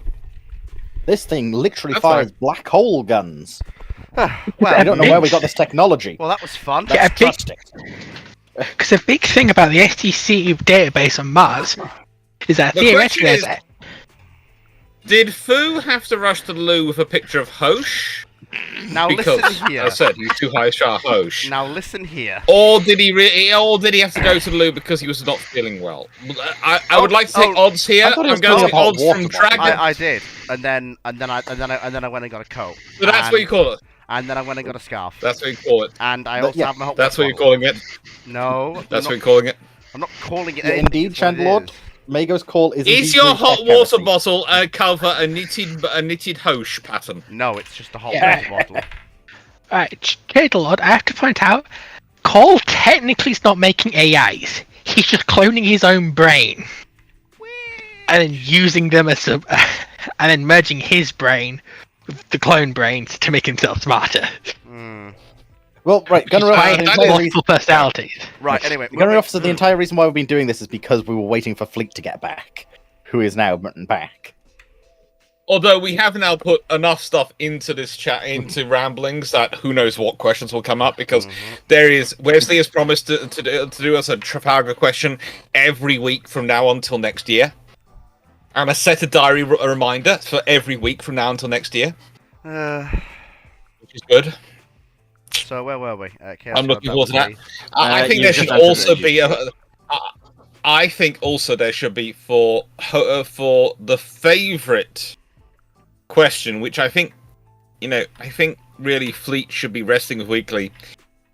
This thing literally
That's
fires black hole guns. I
well,
don't know where we got this technology.
well, that was fun.
Yeah,
Let's trust it.
Because the big thing about the STC database on Mars is that
The
theoretically,
question is, did Fu have to rush to the loo with a picture of Hosh?
Now
Because,
listen here.
as I said, he was too high sharp Hosh.
Now listen here.
Or did he have to go to the loo because he was not feeling well? I would like to take odds here.
I thought he was
I'm going to take
filling up
odds
hot
from
water bottles.
Dragon.
I did, and then I went and got a coat.
So that's what you call it.
And then I went and got a scarf.
That's what you call it.
And I
But
also
yeah,
have my hot
That's
water
what you're
bottle.
calling it.
No,
That's what you're calling it.
I'm not calling it.
Yeah,
anything,
indeed,
it's what it
Chandlord.
is.
Mago's call is.
Is
indeed
your
doing
hot
tech
water
heresy.
bottle cover a knitted Hosh pattern?
No, it's just a hot
Yeah.
water bottle.
Alright, Lord, I have to point out, Cole technically is not making AIs. He's just cloning his own brain. And then using them as a, and then merging his brain with the clone brains to make himself smarter.
Hmm.
Well, right, Gunner
By
Officer,
that
the
is
entire reason,
multiple personalities.
Right. Anyway,
Gunner
moving-
Officer, the entire reason why we've been doing this is because we were waiting for Fleet to get back, who is now back.
Although we have now put enough stuff into this chat, into ramblings, that who knows what questions will come up, because there is Wesley has promised to do us a Trafalgar question every week from now on till next year, and a set of diary reminder for every week from now until next year, which is good.
So where were we?
I'm looking forward to that. I think
you
there
just
should
answered
also
it,
be I think also there should be for the favorite question, which I think really Fleet should be resting with weekly,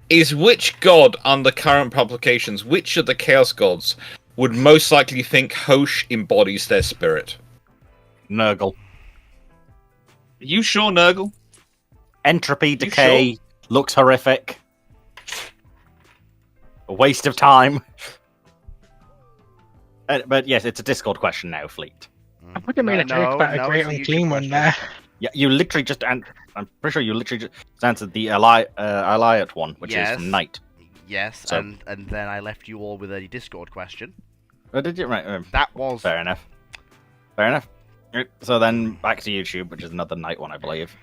is which god under current publications, which of the Chaos Gods would most likely think Hosh embodies their spirit?
Nurgle.
Are you sure, Nurgle?
Entropy decay looks horrific. A waste of time. But yes, it's a Discord question now, Fleet.
I would have made a joke about a great
it's a
unclean
YouTube
one
question.
there.
Yeah, you literally just I'm pretty sure you literally just answered the Eliot one, which is
Yes.
from Knight.
Yes,
So-
and then I left you all with a Discord question.
Oh, did you? Right.
That was
Fair enough. Fair enough. Right, so then back to YouTube, which is another Knight one, I believe.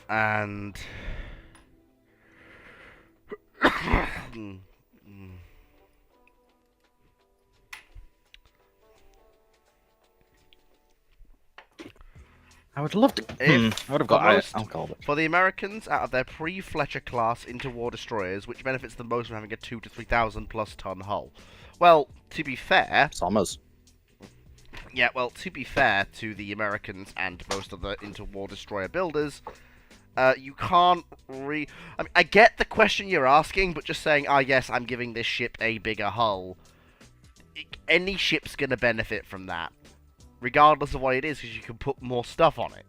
and
I would love to.
If
I would have
the
got
most-
alcohol. But...
for the Americans, out of their pre-Fletcher class interwar destroyers, which benefits them most from having a 2,000 to 3,000 plus ton hull? Well, to be fair,
Sommers.
yeah, well, to be fair to the Americans and most of the interwar destroyer builders, you can't I mean, I get the question you're asking, but just saying, yes, I'm giving this ship a bigger hull. Any ship's gonna benefit from that, regardless of what it is, because you can put more stuff on it.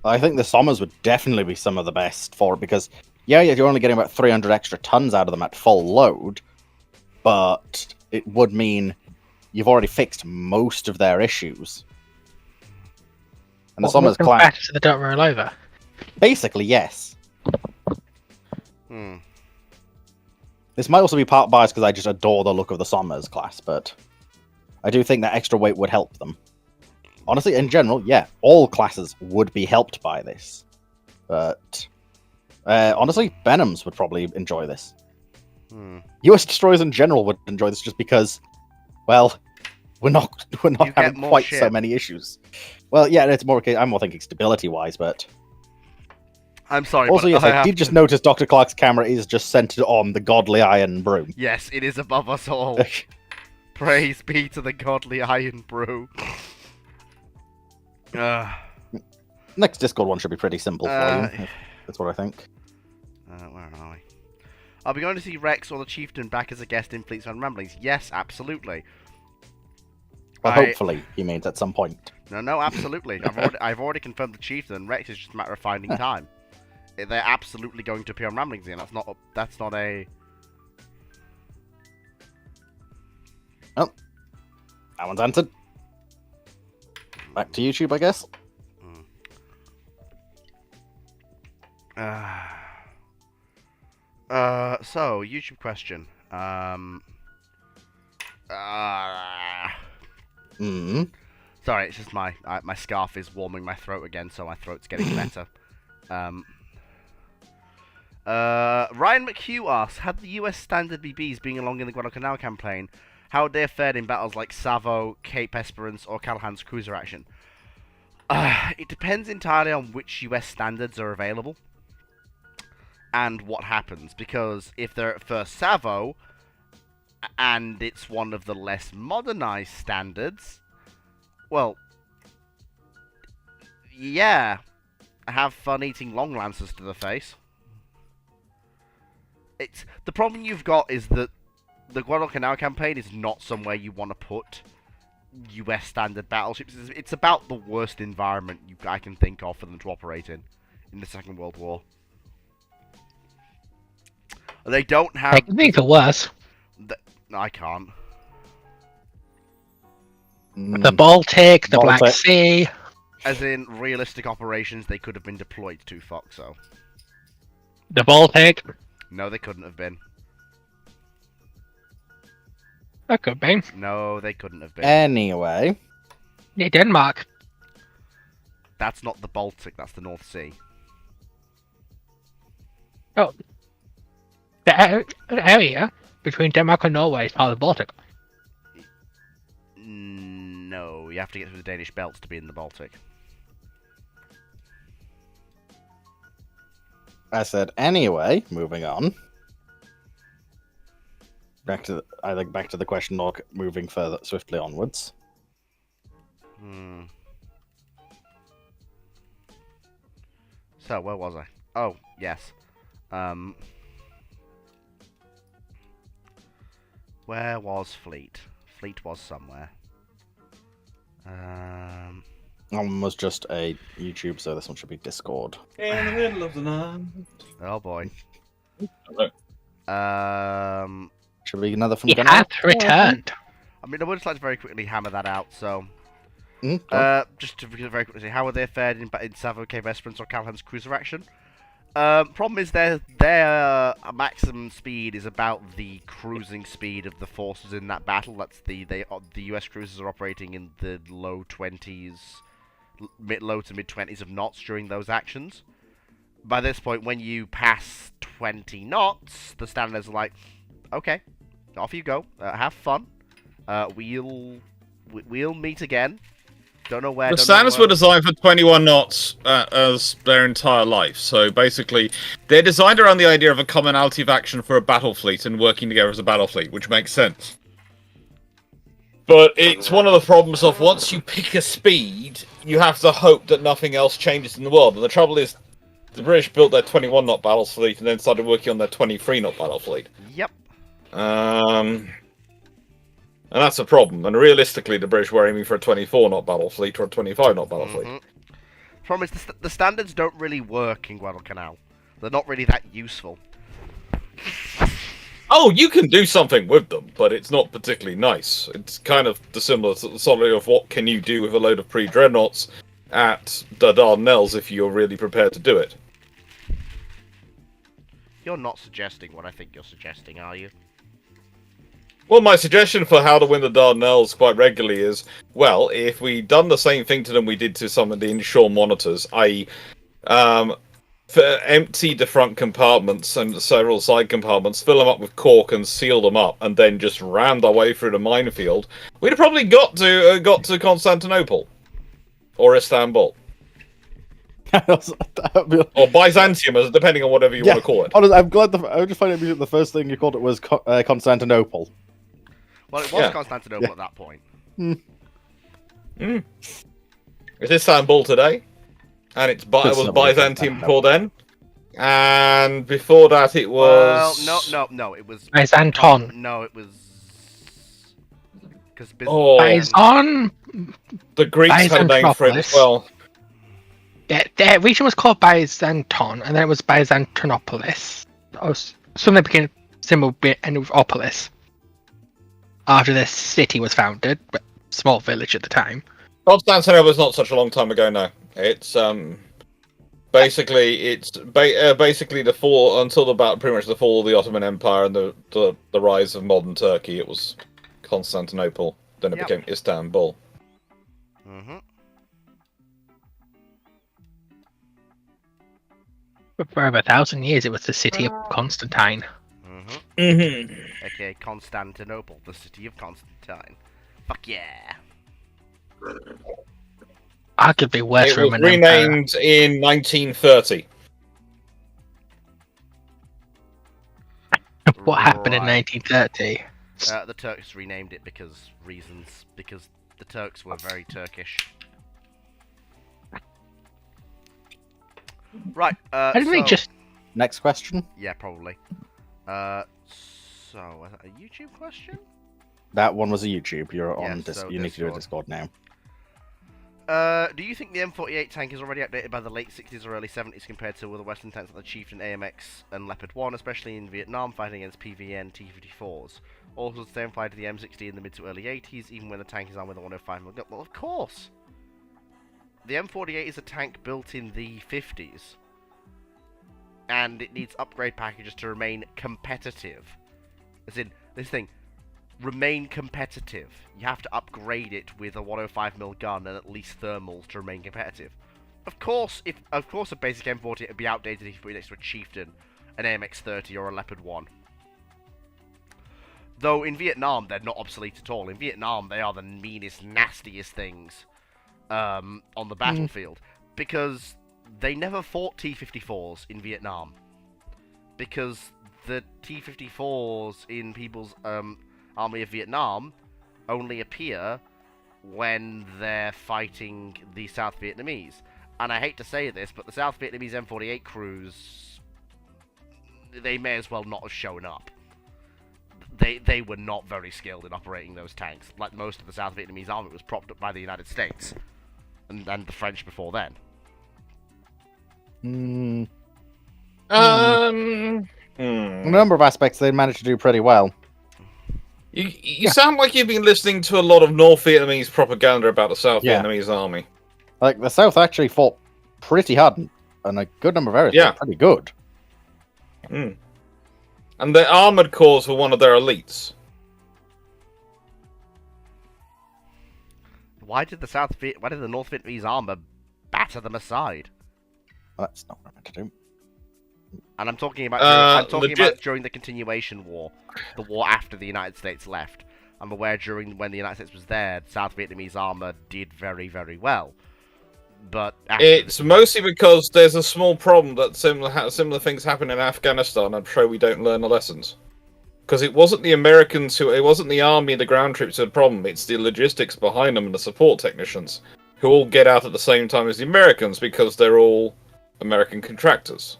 I think the Sommers would definitely be some of the best for it because, yeah, you're only getting about 300 extra tons out of them at full load, but it would mean you've already fixed most of their issues. And the Sommers class,
Better so they don't roll over.
basically, yes.
Hmm.
This might also be part bias because I just adore the look of the Sommers class, but I do think that extra weight would help them. Honestly, in general, yeah, all classes would be helped by this. But honestly, Benhams would probably enjoy this.
Hmm.
US destroyers in general would enjoy this just because, well, we're not
You get
having
more
quite so
ship.
many issues. Well, yeah, it's more. I'm more thinking stability wise, but
I'm sorry,
also
but
yes, I
have
did just
to-
notice Dr. Clark's camera is just centered on the godly iron broom.
Yes, it is above us all. Praise be to the godly Iron Brew.
Next Discord one should be pretty simple for you. That's what I think.
Where are we? Are we going to see Rex or the Chieftain back as a guest in Fleets and Ramblings? Yes, absolutely.
Well,
I-
hopefully he means at some point.
No, absolutely. I've already confirmed the Chieftain. Rex is just a matter of finding time. They're absolutely going to appear on Ramblings again. That's not a.
Oh, that one's answered. Back to YouTube, I guess.
So YouTube question.
Mm.
Sorry, it's just my scarf is warming my throat again, so my throat's getting better. Ryan McHugh asks, had the US standard BBs being along in the Guadalcanal campaign, how would they have fared in battles like Savo, Cape Esperance, or Callahan's cruiser action? It depends entirely on which US standards are available and what happens, because if they're at first Savo, and it's one of the less modernized standards, well, yeah, have fun eating long lances to the face. It's the problem you've got is that the Guadalcanal campaign is not somewhere you want to put US standard battleships. It's about the worst environment I can think of for them to operate in the Second World War. They don't have.
I can think of worse.
I can't.
The Baltic, the Black
Baltic.
Sea.
As in realistic operations, they could have been deployed to Foxo.
The Baltic.
No, they couldn't have been.
That could be.
No, they couldn't have been.
Anyway,
Yeah, Denmark.
That's not the Baltic, that's the North Sea.
Oh. The area between Denmark and Norway is part of the Baltic.
No, you have to get through the Danish belts to be in the Baltic.
I said anyway. Moving on. Back to the question, or moving further swiftly onwards.
So, where was I? Oh, yes. Where was Fleet? Fleet was somewhere.
One was just a YouTube, so this one should be Discord.
In the middle of the night.
Oh boy.
Should be another from
He
Gunnar?
hath returned.
I mean, I would just like to very quickly hammer that out, so...
Go on.
Just to very quickly say, how were they fared in Savo, Cape Esperance, or Callahan's cruiser action? Problem is their maximum speed is about the cruising speed of the forces in that battle. That's the US cruisers are operating in the low 20s, low to mid 20s of knots during those actions. By this point, when you pass 20 knots, the standards are like, okay, off you go, have fun. We'll meet again. Don't know where.
The standards were designed for 21 knots as their entire life. So basically, they're designed around the idea of a commonality of action for a battle fleet and working together as a battle fleet, which makes sense. But it's one of the problems of once you pick a speed, you have to hope that nothing else changes in the world. And the trouble is, the British built their 21 knot battle fleet and then started working on their 23 knot battle fleet.
Yep.
And that's a problem. And realistically, the British were aiming for a 24 knot battle fleet or a 25 knot battle fleet.
Problem is, the standards don't really work in Guadalcanal. They're not really that useful.
Oh, you can do something with them, but it's not particularly nice. It's kind of dissimilar to the sort of what can you do with a load of pre-dreadnoughts at the Dardanelles if you're really prepared to do it.
You're not suggesting what I think you're suggesting, are you?
Well, my suggestion for how to win the Dardanelles quite regularly is, well, if we'd done the same thing to them we did to some of the inshore monitors, i.e., empty the front compartments and several side compartments, fill them up with cork and seal them up, and then just rammed our way through the minefield, we'd have probably got to Constantinople or Istanbul or Byzantium, depending on whatever you want to call it.
Honestly, I'm glad. I just find it amusing. The first thing you called it was Constantinople.
Well, it was Constantinople at that point.
It's Istanbul today, and it was Byzantium before then, and before that it was.
Well, no, it was
Byzanton.
No, it was because
Byzon.
The Greeks had a name for it as well.
Yeah, the region was called Byzanton, and then it was Byzantonopolis. Something became similar bit and with Opolis. After the city was founded, but small village at the time.
Constantinople was not such a long time ago. No, it's basically the fall until pretty much the fall of the Ottoman Empire and the rise of modern Turkey. It was Constantinople. Then it became Istanbul.
Mm-hmm.
For over 1,000 years, it was the city of Constantine.
Mm-hmm.
Mm-hmm.
Okay, Constantinople, the city of Constantine. Fuck yeah.
Arguably worse
It was
Roman Empire.
renamed in 1930.
What happened in
Right.
1930?
The Turks renamed it because the Turks were very Turkish. Right,
Why didn't we just...
Next question.
Yeah, probably. So, a YouTube question?
That one was a YouTube. You're on
Yes, so
you need to do a
Discord.
Discord now.
Do you think the M48 tank is already outdated by the late 60s or early 70s compared to other Western tanks like the Chieftain AMX and Leopard 1, especially in Vietnam fighting against PVN T-54s? Also, the same applied to the M60 in the mid to early 80s, even when the tank is armed with a 105mm. Well, of course! The M48 is a tank built in the 50s, and it needs upgrade packages to remain competitive. As in, this thing, remain competitive. You have to upgrade it with a 105mm gun and at least thermals to remain competitive. Of course, a basic M40 would be outdated if you put it next to a Chieftain, an AMX-30 or a Leopard 1. Though in Vietnam they're not obsolete at all. In Vietnam they are the meanest, nastiest things on the battlefield because they never fought T-54s in Vietnam because the T-54s in people's Army of Vietnam only appear when they're fighting the South Vietnamese. And I hate to say this, but the South Vietnamese M48 crews, they may as well not have shown up. They were not very skilled in operating those tanks. Like most of the South Vietnamese army was propped up by the United States. And the French before then.
In
Hmm.
a number of aspects, they managed to do pretty well.
You sound like you've been listening to a lot of North Vietnamese propaganda about the South
Yeah.
Vietnamese army.
Like, the South actually fought pretty hard, and a good number of areas
Yeah.
fought pretty good.
Mm. And the armored corps were one of their elites.
Why did the North Vietnamese armor batter them aside?
Well, that's not what I meant to do.
And I'm talking about
legit-
during the continuation war, the war after the United States left. I'm aware when the United States was there, South Vietnamese armor did very, very well. But
It's mostly because there's a small problem that similar things happen in Afghanistan. I'm sure we don't learn the lessons. Because it wasn't the Americans it wasn't the army and the ground troops who had the problem. It's the logistics behind them and the support technicians who all get out at the same time as the Americans because they're all American contractors.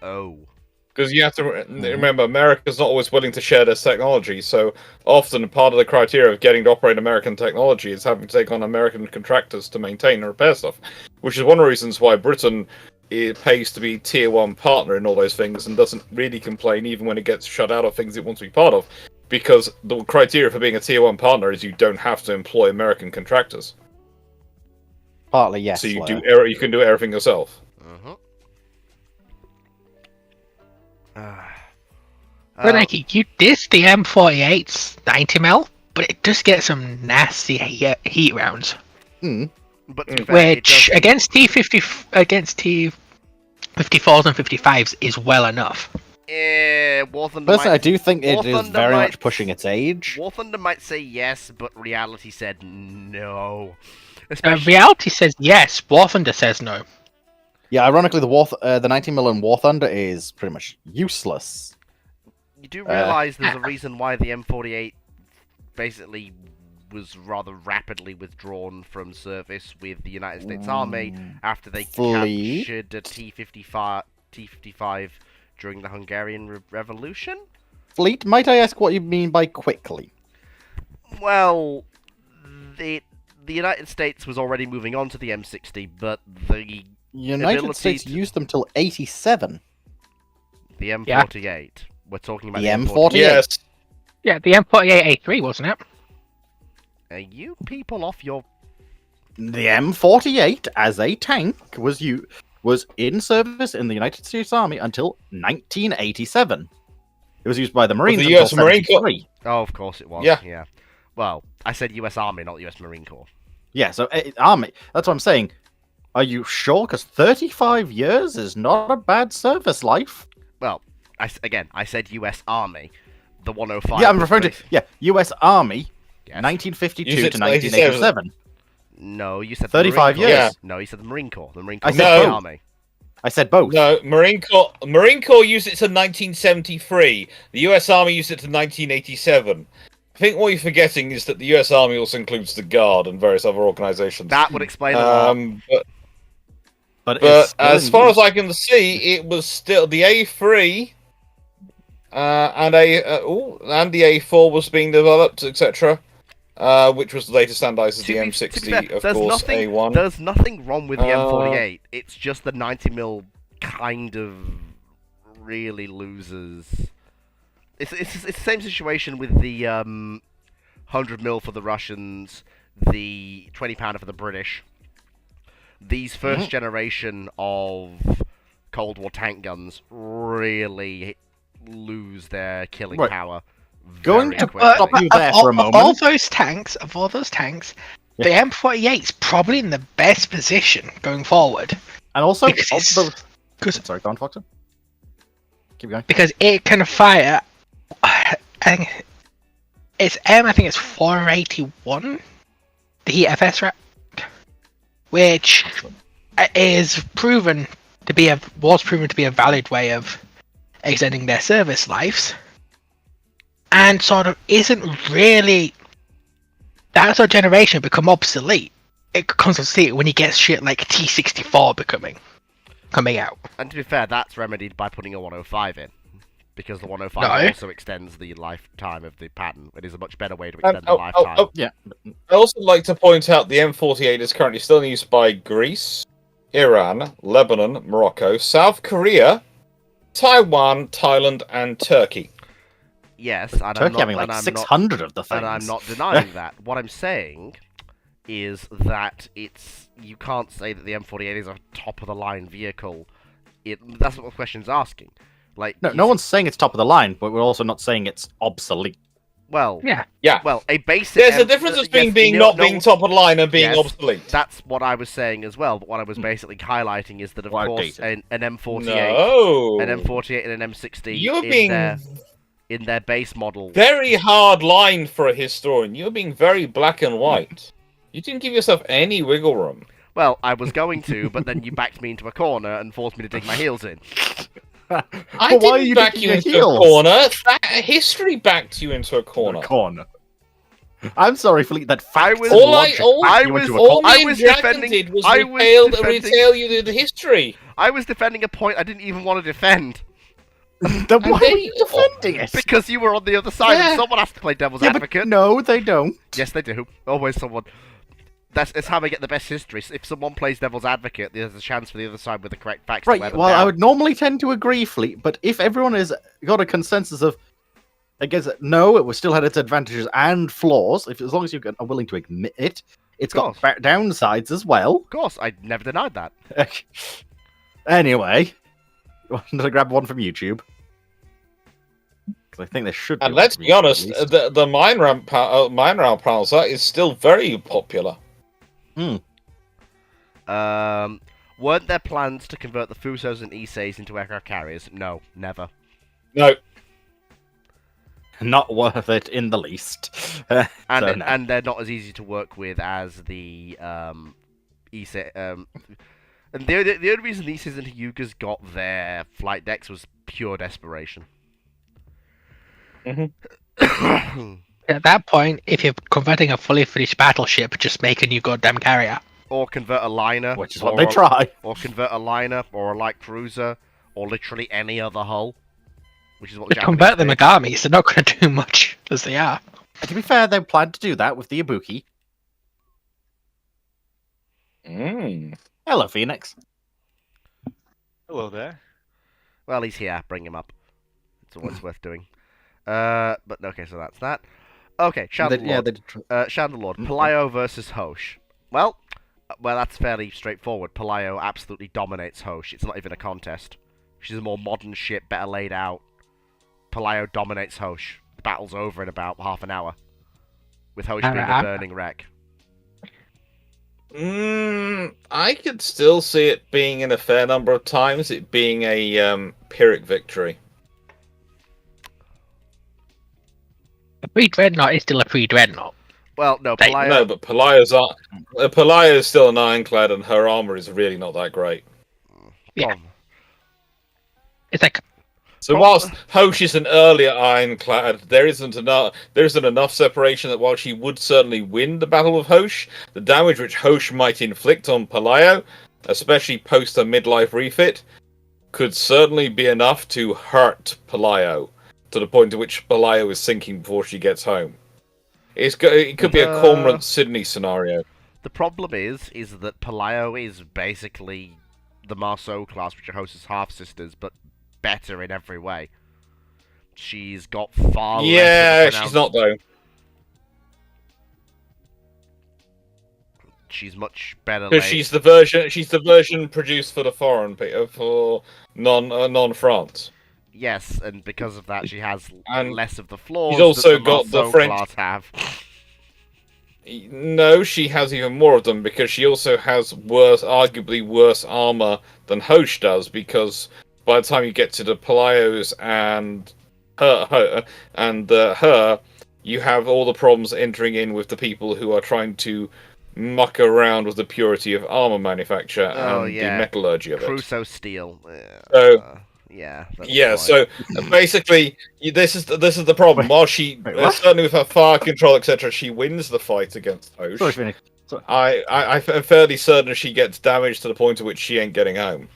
Oh.
Because you have to remember, America's not always willing to share their technology, so often part of the criteria of getting to operate American technology is having to take on American contractors to maintain and repair stuff. Which is one of the reasons why Britain pays to be tier 1 partner in all those things and doesn't really complain even when it gets shut out of things it wants to be part of. Because the criteria for being a tier 1 partner is you don't have to employ American contractors.
Partly, yes.
So you
Slayer.
you can do everything yourself.
Uh-huh.
But like, you diss the M48's 90mm, but it does get some nasty heat rounds.
But to be fair,
Which, against T54s and 55s, is well enough.
War Thunder
Personally, I
might,
do think
War
it is
Thunder
very
might-
much pushing its age.
War Thunder might say yes, but reality said no.
Reality says yes, War Thunder says no.
Yeah, ironically, the 90mm War Thunder is pretty much useless.
You do realise there's a reason why the M48 basically was rather rapidly withdrawn from service with the United States Army after they
Fleet?
captured a T-55 during the Hungarian Revolution?
Fleet, might I ask what you mean by quickly?
Well, the United States was already moving on to the M60, but the
United
ability
States
to-
used them till 87.
The M48. We're talking about
The
the
M48.
Yes.
Yeah, the M48A3, wasn't it?
Are you people off your...
The M48 as a tank was in service in the United States Army until 1987. It was used by the Marines
the
until
US Marine Corps.
73.
Oh, of course it was.
Yeah.
Yeah. Well, I said U.S. Army, not U.S. Marine Corps.
Yeah, so Army. That's what I'm saying. Are you sure? Because 35 years is not a bad service life.
Well, I said U.S. Army. The 105.
Yeah, I'm
was
referring to U.S. Army,
Yes.
1952
You
to
said
1987.
No, you said
35
the Marine Corps.
years.
Yeah.
No, you said the Marine Corps. The Marine
I
Corps.
said
not the
both.
Army.
I said both.
No, Marine Corps used it to 1973. The US Army used it to 1987. I think what you're forgetting is that the US Army also includes the Guard and various other organizations.
That would explain a lot.
But
But as far as I can see, it was still the A3 and the A4 was being developed, etc. Which was later standardized as the
To be
M60,
fair,
of course, A1.
There's nothing wrong with the
Uh,
M48. It's just the 90mm kind of really loses. It's the same situation with the 100mm for the Russians, the 20-pounder for the British. These first generation of Cold War tank guns really lose their killing
Right.
power.
Going
very
to
quickly.
stop you there for a moment.
Of all those tanks, the M48 is probably in the best position going forward
And also,
Because it's- because
sorry, go on, Foxon. Keep going.
because it can fire. I think it's I think it's 481, the EFS round, which was proven to be a valid way of extending their service lives, and sort of isn't really that sort of generation become obsolete. It becomes obsolete when you get shit like T64 coming out.
And to be fair, that's remedied by putting a 105 in. Because the 105
No.
also extends the lifetime of the pattern. It is a much better way to extend the
oh,
lifetime.
oh,
Yeah.
I also like to point out the M48 is currently still in use by Greece, Iran, Lebanon, Morocco, South Korea, Taiwan, Thailand, and Turkey.
Yes, and
Turkey
I'm not,
having like
and I'm
600 of the
not,
things.
and I'm not denying that. What I'm saying is that you can't say that the M48 is a top of the line vehicle. That's what the question's asking. Like
No one's saying it's top of the line, but we're also not saying it's obsolete.
Well,
Yeah.
Yeah.
well, a basic.
There's a difference between being not being top of the line and being
Yes.
obsolete.
That's what I was saying as well. But what I was basically highlighting is that, of
Well,
course,
outdated.
an M48,
No.
an M48 and an M60
You're being
in their base model.
very hard line for a historian. You're being very black and white. You didn't give yourself any wiggle room.
Well, I was going to, but then you backed me into a corner and forced me to dig my heels in.
I
But
didn't
why are you
back
digging
you
your
into
heels?
a corner. That history backed you into a corner.
Corner. I'm sorry, Fleet. That fact
was-
and
All
logic
I
backed you
was-
into a
All
corner.
I
me
was
and Dragon
defending-
did was
I was defending-
retail you the history.
I was defending a point I didn't even want to defend
Then why
there
are
you
you
go.
defending it?
because you were on the other side,
Yeah.
and someone has to play devil's
Yeah, but
advocate.
no, they don't.
Yes, they do. Always someone. It's how they get the best history. If someone plays devil's advocate, there's a chance for the other side with the correct facts to wear
Right,
them
well, I
down.
would normally tend to agree, Fleet, but if everyone has got a consensus of, I guess, no, it still had its advantages and flaws, as long as you are willing to admit it, it's got
Of
downsides as well.
Of course, I never denied that.
Anyway, you want to grab one from YouTube? Because I think there should be.
And
one
let's
from
be
YouTube, at
honest,
least.
the mine ramp browser is still very popular.
Weren't there plans to convert the Fusos and Issei's into aircraft carriers? No, never.
No,
Not worth it in the least.
And
So, no.
and they're not as easy to work with as the Issei. And the only reason the Isseis and Hyugas got their flight decks was pure desperation.
At that point, if you're converting a fully finished battleship, just make a new goddamn carrier.
Or convert a liner,
Which is what they try.
Or convert a liner, or a light cruiser, or literally any other hull. Which is what the
But convert them
Japanese
to Agamis, they're not going to do much as they are.
To be fair, they planned to do that with the Ibuki. Hello, Phoenix.
Hello there.
did. Well, he's here. Bring him up. It's always worth doing. But okay, so that's that. Okay, Chandelord. Chandelord. Palaio versus Hosh. Well, that's fairly straightforward. Palaio absolutely dominates Hosh. It's not even a contest. She's a more modern ship, better laid out. Palaio dominates Hosh. The battle's over in about half an hour, with Hosh being a
Alright,
burning wreck.
I could still see it being in a fair number of times, it being a Pyrrhic victory.
A pre-dreadnought is still a pre-dreadnought.
Well, no,
They-
Palaio...
No, but Palaio is still an ironclad, and her armor is really not that great.
Yeah.
Come.
It's like,
So whilst Hosh is an earlier ironclad, there isn't enough separation that while she would certainly win the Battle of Hosh, the damage which Hosh might inflict on Palaio, especially post her midlife refit, could certainly be enough to hurt Palaio to the point at which Palaio is sinking before she gets home. It could be a Cormorant Sydney scenario.
The problem is that Palaio is basically the Marceau class, which are Host's half-sisters, but better in every way. She's got far less
Yeah,
of a
she's not though.
She's much better.
Because she's the version produced for the for non-France.
Yes, and because of that, she has
And
less of the flaws
she's also
that the
got the
Marceau
French-
class have.
No, she has even more of them because she also has arguably worse armor than Hosh does. Because by the time you get to the Palaios and her, you have all the problems entering in with the people who are trying to muck around with the purity of armor manufacture and the metallurgy of it.
Crusoe steel.
So-
yeah. That's
Yeah,
fine.
so basically, this is the problem. While she
what?
certainly with her fire control, etc., she wins the fight against Hosh.
Sorry, Vinny.
I'm fairly certain she gets damaged to the point at which she ain't getting home.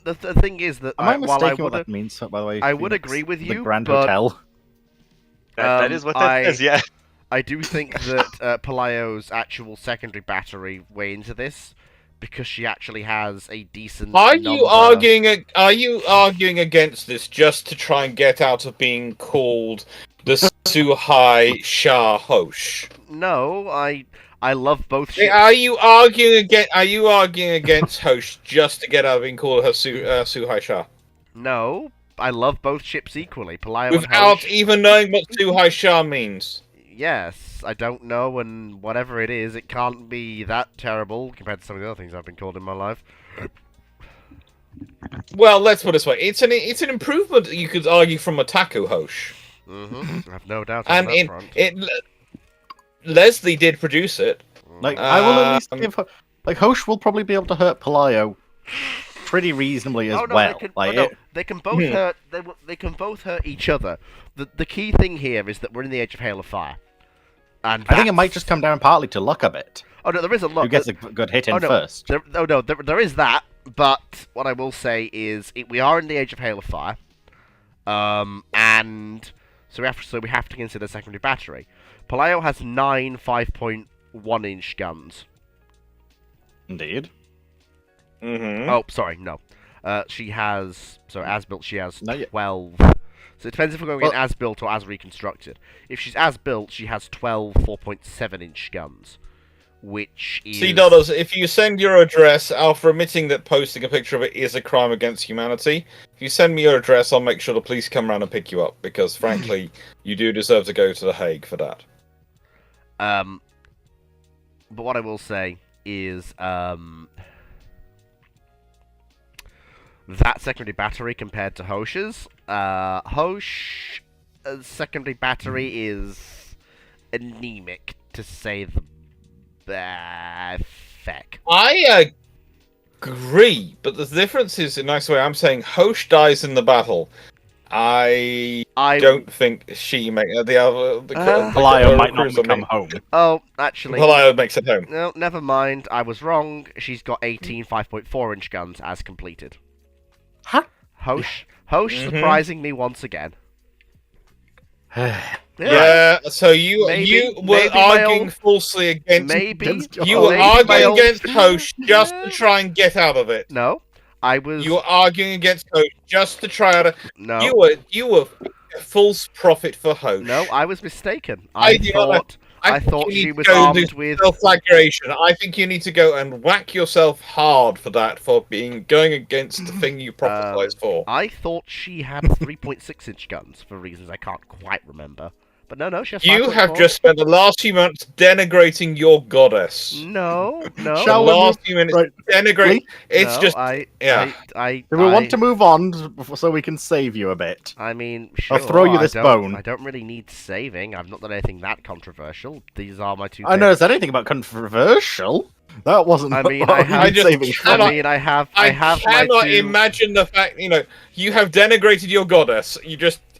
The thing is that
Am I
while
mistaken what
would
that means, by the way?
I would
Phoenix?
agree with
The
you,
Grand
but
Hotel.
That is what that is, yeah.
I do think that Palaio's actual secondary battery way into this, because she actually has a decent.
Are you
number...
arguing against this just to try and get out of being called the Suhai Shah Hosh?
No, I love both.
Are you arguing against Hosh just to get out of being called her Suhai Shah?
No, I love both ships equally. Palaio and
Without
Hosh.
even knowing what Suhai Shah means.
Yes, I don't know, and whatever it is, it can't be that terrible compared to some of the other things I've been called in my life.
Well, let's put it this way: it's an improvement. You could argue from a Taku Hosh,
I have no doubt on
and
that front.
Leslie did produce it.
Like, I will at least give her... Like, Hosh will probably be able to hurt Palaio pretty reasonably as well.
They can both hurt. They can both hurt each other. The key thing here is that we're in the age of Hail of Fire, and
I think it might just come down partly to luck a bit.
Oh no, there is a lot.
Who gets a good hit in first?
There is that. But what I will say is, we are in the age of Hail of Fire, and so we have to consider secondary battery. Palaio has 9 5.1-inch guns.
Indeed.
Mm-hmm.
Oh, sorry, no. She has as built. She has
No,
12. So it depends if we're going in as built or as reconstructed. If she's as built, she has 12 4.7-inch guns, which is.
See, Dodders, if you send your address, after admitting that posting a picture of it is a crime against humanity, if you send me your address, I'll make sure the police come around and pick you up, because frankly, you do deserve to go to The Hague for that.
But what I will say is, that secondary battery compared to Hosh's, Hosh's secondary battery is anemic, to say the feck.
I agree, but the difference is, in a nice way, I'm saying Hosh dies in the battle. I don't think she makes
Palaio might not come home.
Oh, actually,
Palaio makes it home.
no, never mind. I was wrong. She's got 18 5.4-inch guns as completed.
Huh?
Hosh surprising me once again.
Yeah, so you were
maybe
arguing falsely against.
Maybe
You were
maybe
arguing against Hosh just to try and get out of it.
No, I was.
You were arguing against Hosh just to try to.
No.
You were a false prophet for Hosh.
No, I was mistaken.
I
I thought
you
she
need to
was
go and
armed
do
with.
self-flagellation. I think you need to go and whack yourself hard for that, for going against the thing you prophesized for.
I thought she had 3.6-inch guns for reasons I can't quite remember. But no, she has 5.4.
You have just spent the last few months denigrating your goddess.
No.
The
Shall we
last few minutes
right,
denigrate. It's
No,
just
I
Do we want to move on so we can save you a bit?
I mean, sure.
I'll throw you this bone.
I don't really need saving. I've not done anything that controversial. These are my two.
I never said anything about controversial. That wasn't.
I mean,
what
I
we did saving
cannot-
from.
I mean, I have
I
my
cannot
two.
imagine the fact, you have denigrated your goddess.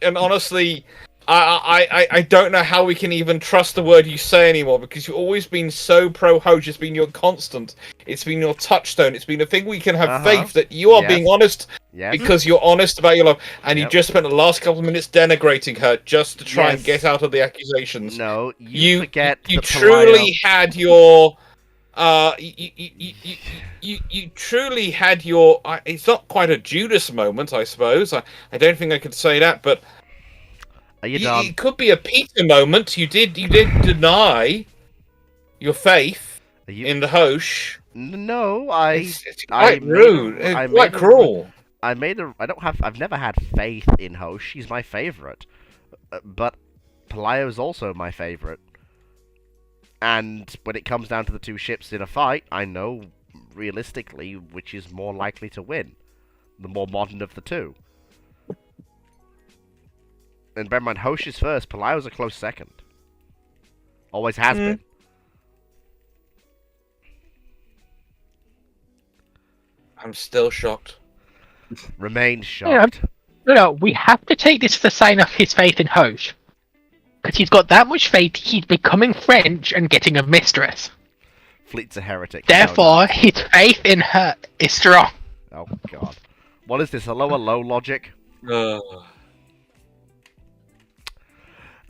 And honestly, I don't know how we can even trust the word you say anymore, because you've always been so pro-Hoj. It's been your constant. It's been your touchstone. It's been a thing we can have faith that you are being honest because you're honest about your love. And you just spent the last couple of minutes denigrating her just to try and get out of the accusations.
No, you forget
You
that
truly had your... You truly had your... it's not quite a Judas moment, I suppose. I don't think I could say that, but...
Are you done?
It could be a Peter moment. You did deny your faith in the Hosh.
No,
It's quite rude. It's quite cruel.
I've never had faith in Hosh. She's my favorite. But Pelayo's also my favorite. And when it comes down to the two ships in a fight, I know realistically which is more likely to win. The more modern of the two. And bear in mind, Hosh is first, Pelayo's a close second. Always has been.
I'm still shocked.
Remain shocked.
No, we have to take this as a sign of his faith in Hosh. Because he's got that much faith, he's becoming French and getting a mistress.
Fleet's a heretic.
Therefore, his faith in her is strong.
Oh, God. What is this, a low logic?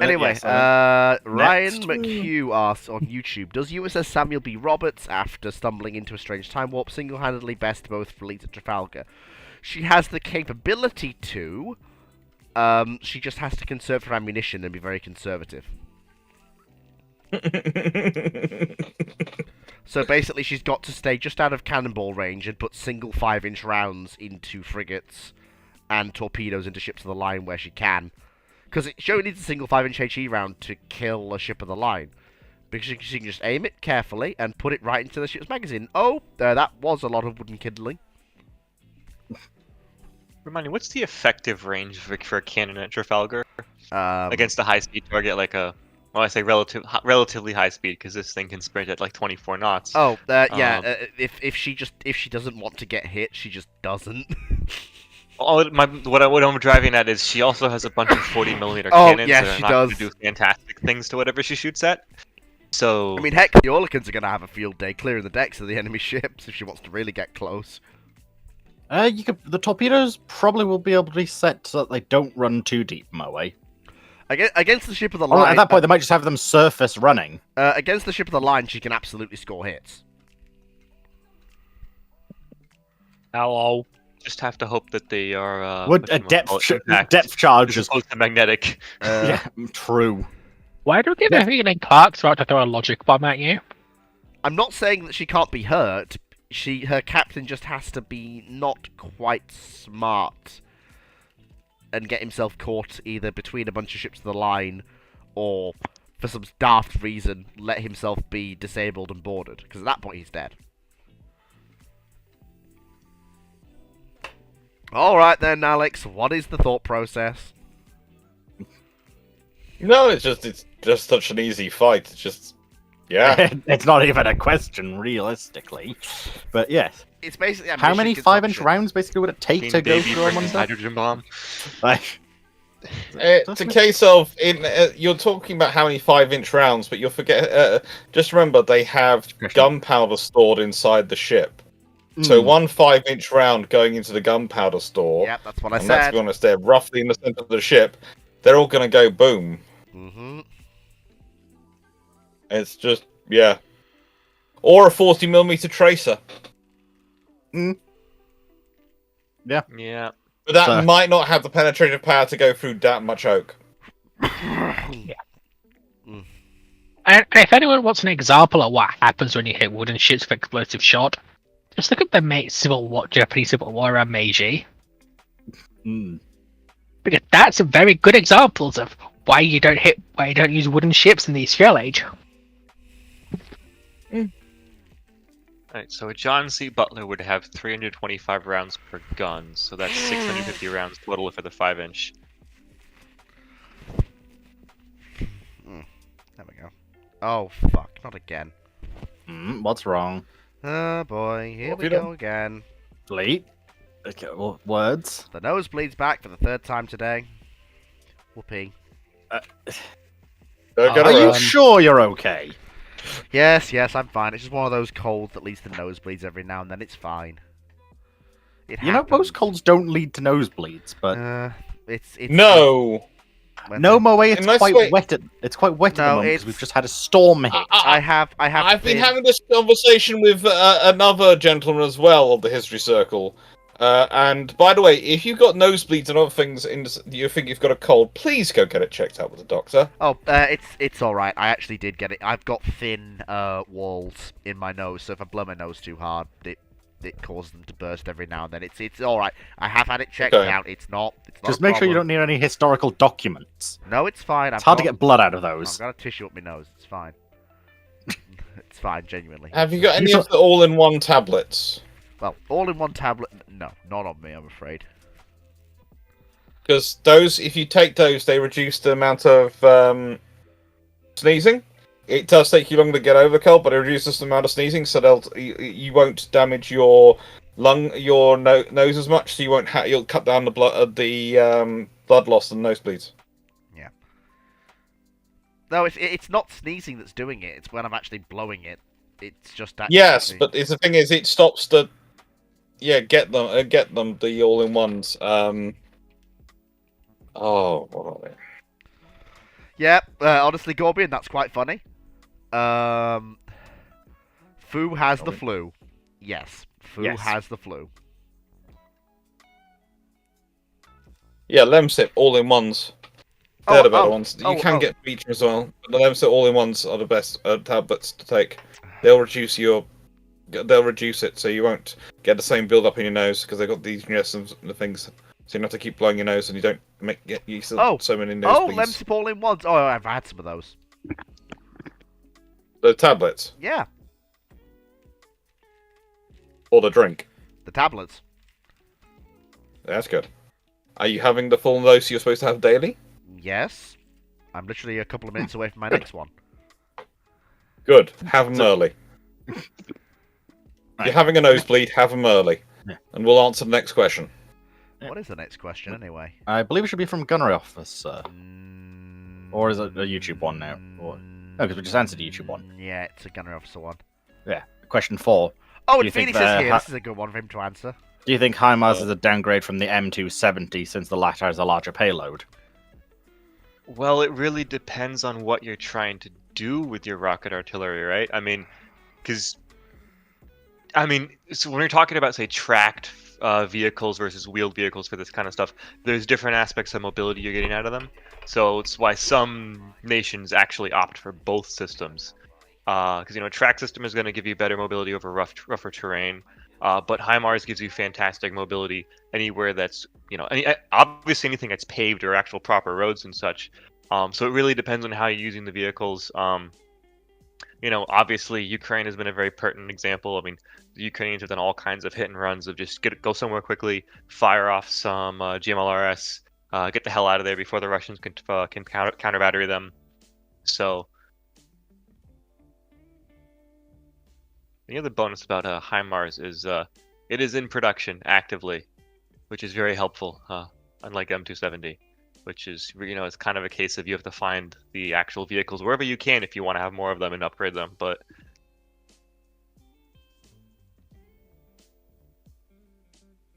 Anyway,
yes,
Ryan
next.
McHugh asks on YouTube, does USS Samuel B. Roberts, after stumbling into a strange time warp, single-handedly best both fleets at Trafalgar? She has the capability to. She just has to conserve her ammunition and be very conservative. So basically, she's got to stay just out of cannonball range and put single 5-inch rounds into frigates and torpedoes into ships of the line where she can. Because she only needs a single 5-inch HE round to kill a ship of the line. Because she can just aim it carefully and put it right into the ship's magazine. Oh, that was a lot of wooden kindling.
Remind me, what's the effective range for a cannon at Trafalgar against a high-speed target like a... Well, I say relatively high speed because this thing can sprint at like 24 knots.
Oh, yeah. If she doesn't want to get hit, she just doesn't.
What I'm driving at is she also has a bunch of 40mm
Oh,
cannons
yeah,
that are
she
not
does.
going to do fantastic things to whatever she shoots at. So
I mean, heck, the Orlicans are going to have a field day clearing the decks of the enemy ships if she wants to really get close.
The torpedoes probably will be able to be set so that they don't run too deep, Moe.
Against the ship of the
Well,
line...
at that point, they might just have them surface running.
Against the ship of the line, she can absolutely score hits.
Hello.
just have to hope that they are
Would a depth charge
as opposed to magnetic.
yeah, true.
Why do we get a feeling Clark's about to throw a logic bomb at you?
I'm not saying that she can't be hurt. Her captain just has to be not quite smart and get himself caught either between a bunch of ships of the line or, for some daft reason, let himself be disabled and boarded. Because at that point, he's dead. Alright then, Alex, what is the thought process?
No, it's just such an easy fight. It's just, yeah.
It's not even a question, realistically. But yes.
It's basically
how many
ammunition
5-inch
consumption.
rounds basically would it take
King
to go
Baby
through a
versus
monster?
hydrogen bomb.
Like,
It's a case of you're talking about how many 5-inch rounds, but you'll forget. Just remember, they have gunpowder stored inside the ship. So one 5-inch round going into the gunpowder store.
Yep, that's what I
and
said.
let's be honest, they're roughly in the center of the ship. They're all going to go boom.
Mm-hmm.
It's just, yeah. Or a 40mm tracer.
Yeah.
Yeah.
But that
So-
might not have the penetrative power to go through that much oak.
And And if anyone wants an example of what happens when you hit wooden ships with explosive shot, just look at the Japanese Civil War around Meiji.
Mm.
Because that's a very good examples of why you don't use wooden ships in the Sphere Age.
Alright, so a John C. Butler would have 325 rounds per gun, so that's 650 rounds total for the 5-inch.
There we go. Oh, fuck. Not again.
What's wrong?
Oh, boy. Here
What
we
have you
go
done?
again.
Bleed? Okay, well, words?
The nosebleed's back for the 3rd time today. Whoopee.
Don't get
Are you
around.
sure you're okay?
Yes, I'm fine. It's just one of those colds that leads to nosebleeds every now and then. It's fine. It
You know, most
happens.
colds don't lead to nosebleeds, but
It's
No.
no, Moe, it's
Unless
quite
we-
wet. It's quite wet at the
No,
moment because
it's-
we've just had a storm hit.
I've been having this conversation with another gentleman as well of the History Circle. And by the way, if you've got nosebleeds and other things, you think you've got a cold, please go get it checked out with a doctor.
Oh, it's all right. I actually did get it. I've got thin walls in my nose, so if I blow my nose too hard, it causes them to burst every now and then. It's all right. I have had it checked
Okay.
out. It's not.
Just
a
make sure you
problem.
don't need any historical documents.
No, it's fine.
It's hard to get blood out of
I've
those.
got a tissue up my nose. It's fine. It's fine, genuinely.
Have you got any
You
of the all-in-one tablets?
Well, all in one tablet. No, not on me. I'm afraid.
Because those, if you take those, they reduce the amount of sneezing. It does take you longer to get over the cold, but it reduces the amount of sneezing, so you won't damage your nose as much. So you won't you'll cut down the blood loss and nosebleeds.
Yeah. No, it's not sneezing that's doing it. It's when I'm actually blowing it. It's just actually.
Yes, but the thing is, it stops the. Yeah, get them the all-in-ones. Oh, what are they?
Yeah, honestly, Gorbian, that's quite funny. Fu has the flu. Yes, Fu
Yes.
has the flu.
Yeah, Lemsip all-in-ones. They're the better ones. You can get Beecher as well, but the Lemsip all-in-ones are the best tablets to take. They'll reduce it, so you won't get the same build-up in your nose because they've got these injections and the things. So you don't have to keep blowing your nose, and you don't get used to so many nosebleeds.
Oh, Lemsip all in ones. Oh, I've had some of those.
The tablets
Yeah,
or the drink.
the tablets.
That's good. Are you having the full dose you're supposed to have daily?
Yes, I'm literally a couple of minutes away from my next one.
Good. Have them early. If you're having a nosebleed, have them early.
Yeah.
And we'll answer the next question.
What is the next question anyway?
I believe it should be from Gunnery Officer.
Mm,
Or is it a YouTube one now? Or... No, because we just answered the YouTube one.
Yeah, it's a gunner officer one.
Yeah. Question 4.
Oh,
Do
and
you think
Phoenix is
the
here.
ha-
This is a good one for him to answer.
Do you think HIMARS is a downgrade from the M270 since the latter has a larger payload?
Well, it really depends on what you're trying to do with your rocket artillery, right? I mean, so when you're talking about, say, tracked vehicles versus wheeled vehicles for this kind of stuff, there's different aspects of mobility you're getting out of them. So it's why some nations actually opt for both systems. Because, a track system is going to give you better mobility over rougher terrain. But HIMARS gives you fantastic mobility anywhere that's, obviously anything that's paved or actual proper roads and such. So it really depends on how you're using the vehicles. Obviously Ukraine has been a very pertinent example. I mean, the Ukrainians have done all kinds of hit and runs of just go somewhere quickly, fire off some GMLRS, get the hell out of there before the Russians can counter battery them. So the other bonus about HIMARS is it is in production actively, which is very helpful, unlike M270, which is, it's kind of a case of you have to find the actual vehicles wherever you can if you want to have more of them and upgrade them. But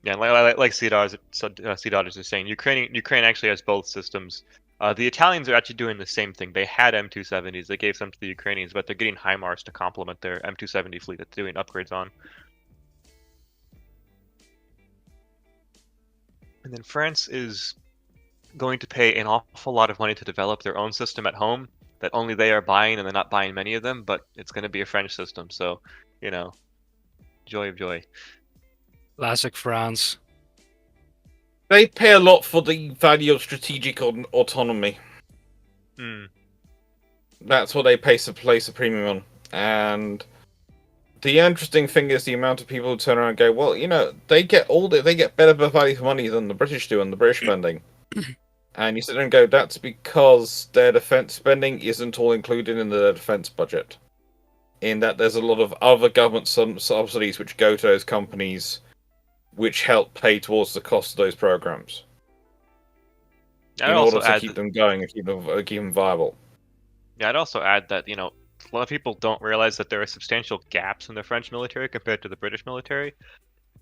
yeah, like C-Dot is saying, Ukraine actually has both systems. The Italians are actually doing the same thing. They had M270s. They gave some to the Ukrainians, but they're getting HIMARS to complement their M270 fleet that they're doing upgrades on. And then France is going to pay an awful lot of money to develop their own system at home. that only they are buying, and they're not buying many of them. But it's going to be a French system, so joy of joy.
Classic France.
They pay a lot for the value of strategic autonomy.
Hmm.
That's what they place a premium on. And the interesting thing is the amount of people who turn around and go, well, they get better value for money than the British do on the British spending. And you sit there and go, that's because their defense spending isn't all included in the defense budget. In that there's a lot of other government subsidies which go to those companies, which help pay towards the cost of those programs.
I'd
In
also
order to
add
keep them going and keep them viable.
Yeah, I'd also add that, a lot of people don't realize that there are substantial gaps in the French military compared to the British military.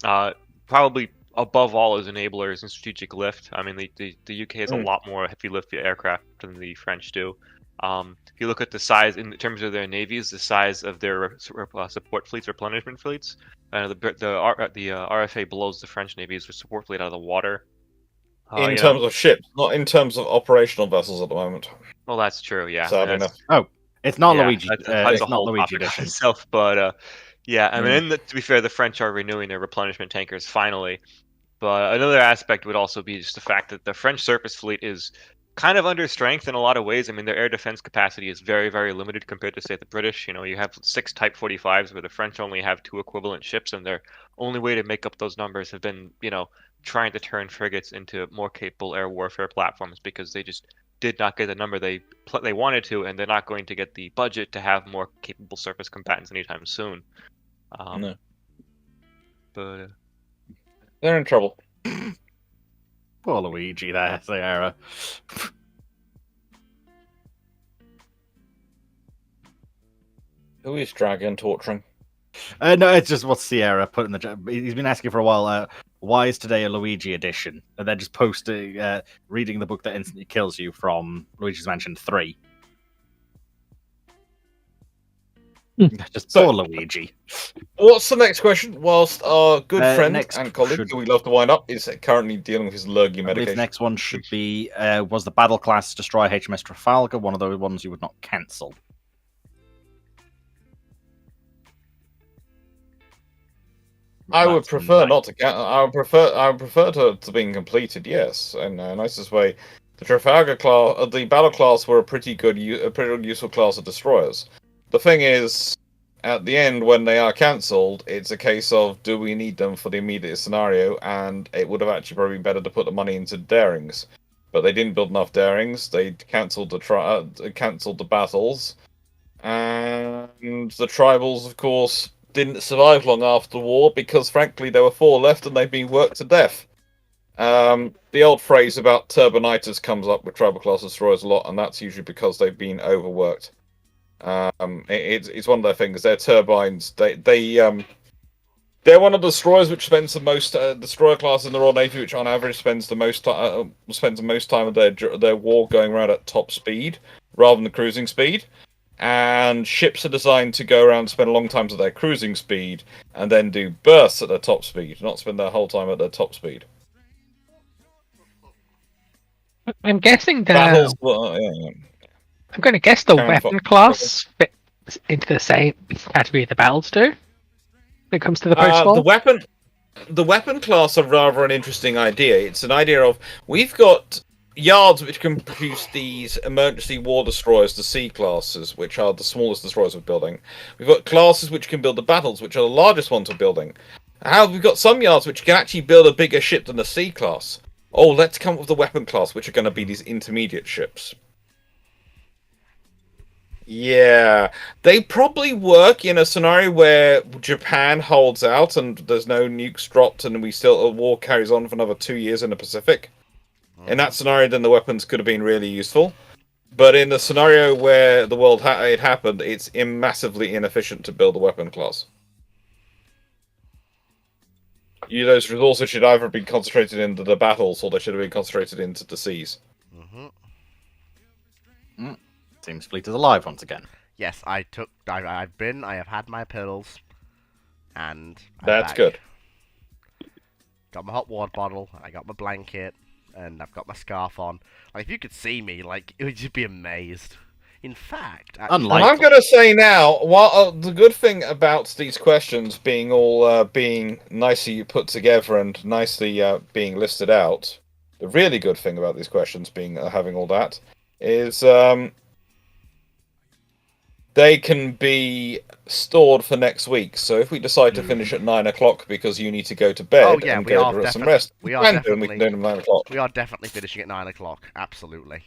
Probably above all is enablers and strategic lift. I mean, the UK has a lot more heavy lift aircraft than the French do. If you look at the size, in terms of their navies, the size of their support fleets, replenishment fleets, the RFA blows the French navy's support fleet out of the water.
In terms of ships, not in terms of operational vessels at the moment.
Well, that's true, yeah.
Sadly enough.
Oh, it's not
Yeah,
Luigi.
that's
It's
a
not
whole
Luigi
topic
edition.
itself, but yeah, I mean, to be fair, the French are renewing their replenishment tankers finally. But another aspect would also be just the fact that the French surface fleet is kind of under strength in a lot of ways. I mean, their air defense capacity is very, very limited compared to, say, the British. You have 6 Type 45s, where the French only have 2 equivalent ships, and their only way to make up those numbers have been, trying to turn frigates into more capable air warfare platforms, because they just did not get the number they wanted to, and they're not going to get the budget to have more capable surface combatants anytime soon.
No.
But
They're in trouble.
Poor Luigi there, Sierra.
Who is Dragon torturing?
No, it's just what Sierra put in the chat. He's been asking for a while, why is today a Luigi edition? And then just posting, reading the book that instantly kills you from Luigi's Mansion 3. Just poor Luigi.
What's the next question? Whilst our good friend
next
and colleague,
should-
who we love to wind up, is currently dealing with his lurgy
I believe
medication.
the next one should be, was the battle class destroyer HMS Trafalgar one of the ones you would not cancel?
I would
That's
prefer
nice.
not to. I would prefer to being completed. Yes, in the nicest way. The Trafalgar class, the battle class, were a pretty useful class of destroyers. The thing is, at the end, when they are cancelled, it's a case of, do we need them for the immediate scenario? And it would have actually probably been better to put the money into Darings, but they didn't build enough Darings. They cancelled the battles, and the tribals, of course, didn't survive long after the war because, frankly, there were 4 left and they'd been worked to death. The old phrase about turbinitis comes up with tribal class destroyers a lot, and that's usually because they've been overworked. It's one of their things. Their turbines, they're one of the destroyers which spends the most destroyer class in the Royal Navy, which on average spends the most time of their war going around at top speed rather than the cruising speed. And ships are designed to go around and spend a long time at their cruising speed and then do bursts at their top speed, not spend their whole time at their top speed.
I'm guessing
Battles,
I'm going to guess the
Karen
weapon
Fox.
class fits into the same category the battles do. When it comes to the post
the weapon class are rather an interesting idea. It's an idea of, we've got yards which can produce these emergency war destroyers, the C classes, which are the smallest destroyers we're building. We've got classes which can build the battles, which are the largest ones we're building. However, we've got some yards which can actually build a bigger ship than the C class. Oh, let's come up with the weapon class, which are going to be these intermediate ships. Yeah, they probably work in a scenario where Japan holds out and there's no nukes dropped and a war carries on for another 2 years in the Pacific. In that scenario, then the weapons could have been really useful. But in the scenario where the world it happened, it's massively inefficient to build a weapon class. Those resources should either be concentrated into the battles or they should have been concentrated into the seas.
Seems fleet is alive once again.
Yes, I have had my pills, and I'm
That's
back.
good.
Got my hot water bottle, I got my blanket, and I've got my scarf on. Like, if you could see me, like, you would just be amazed. In fact,
Unlike-
And I'm going to say now, while the good thing about these questions being all being nicely put together and nicely being listed out, the really good thing about these questions being having all that is they can be stored for next week. So if we decide to finish at 9 o'clock because you need to go to bed
Oh, yeah,
and
we
go
are
to some
definitely-
rest,
we
we
are
can do, and we can do
definitely-
them at 9 o'clock.
we are definitely finishing at 9 o'clock. Absolutely.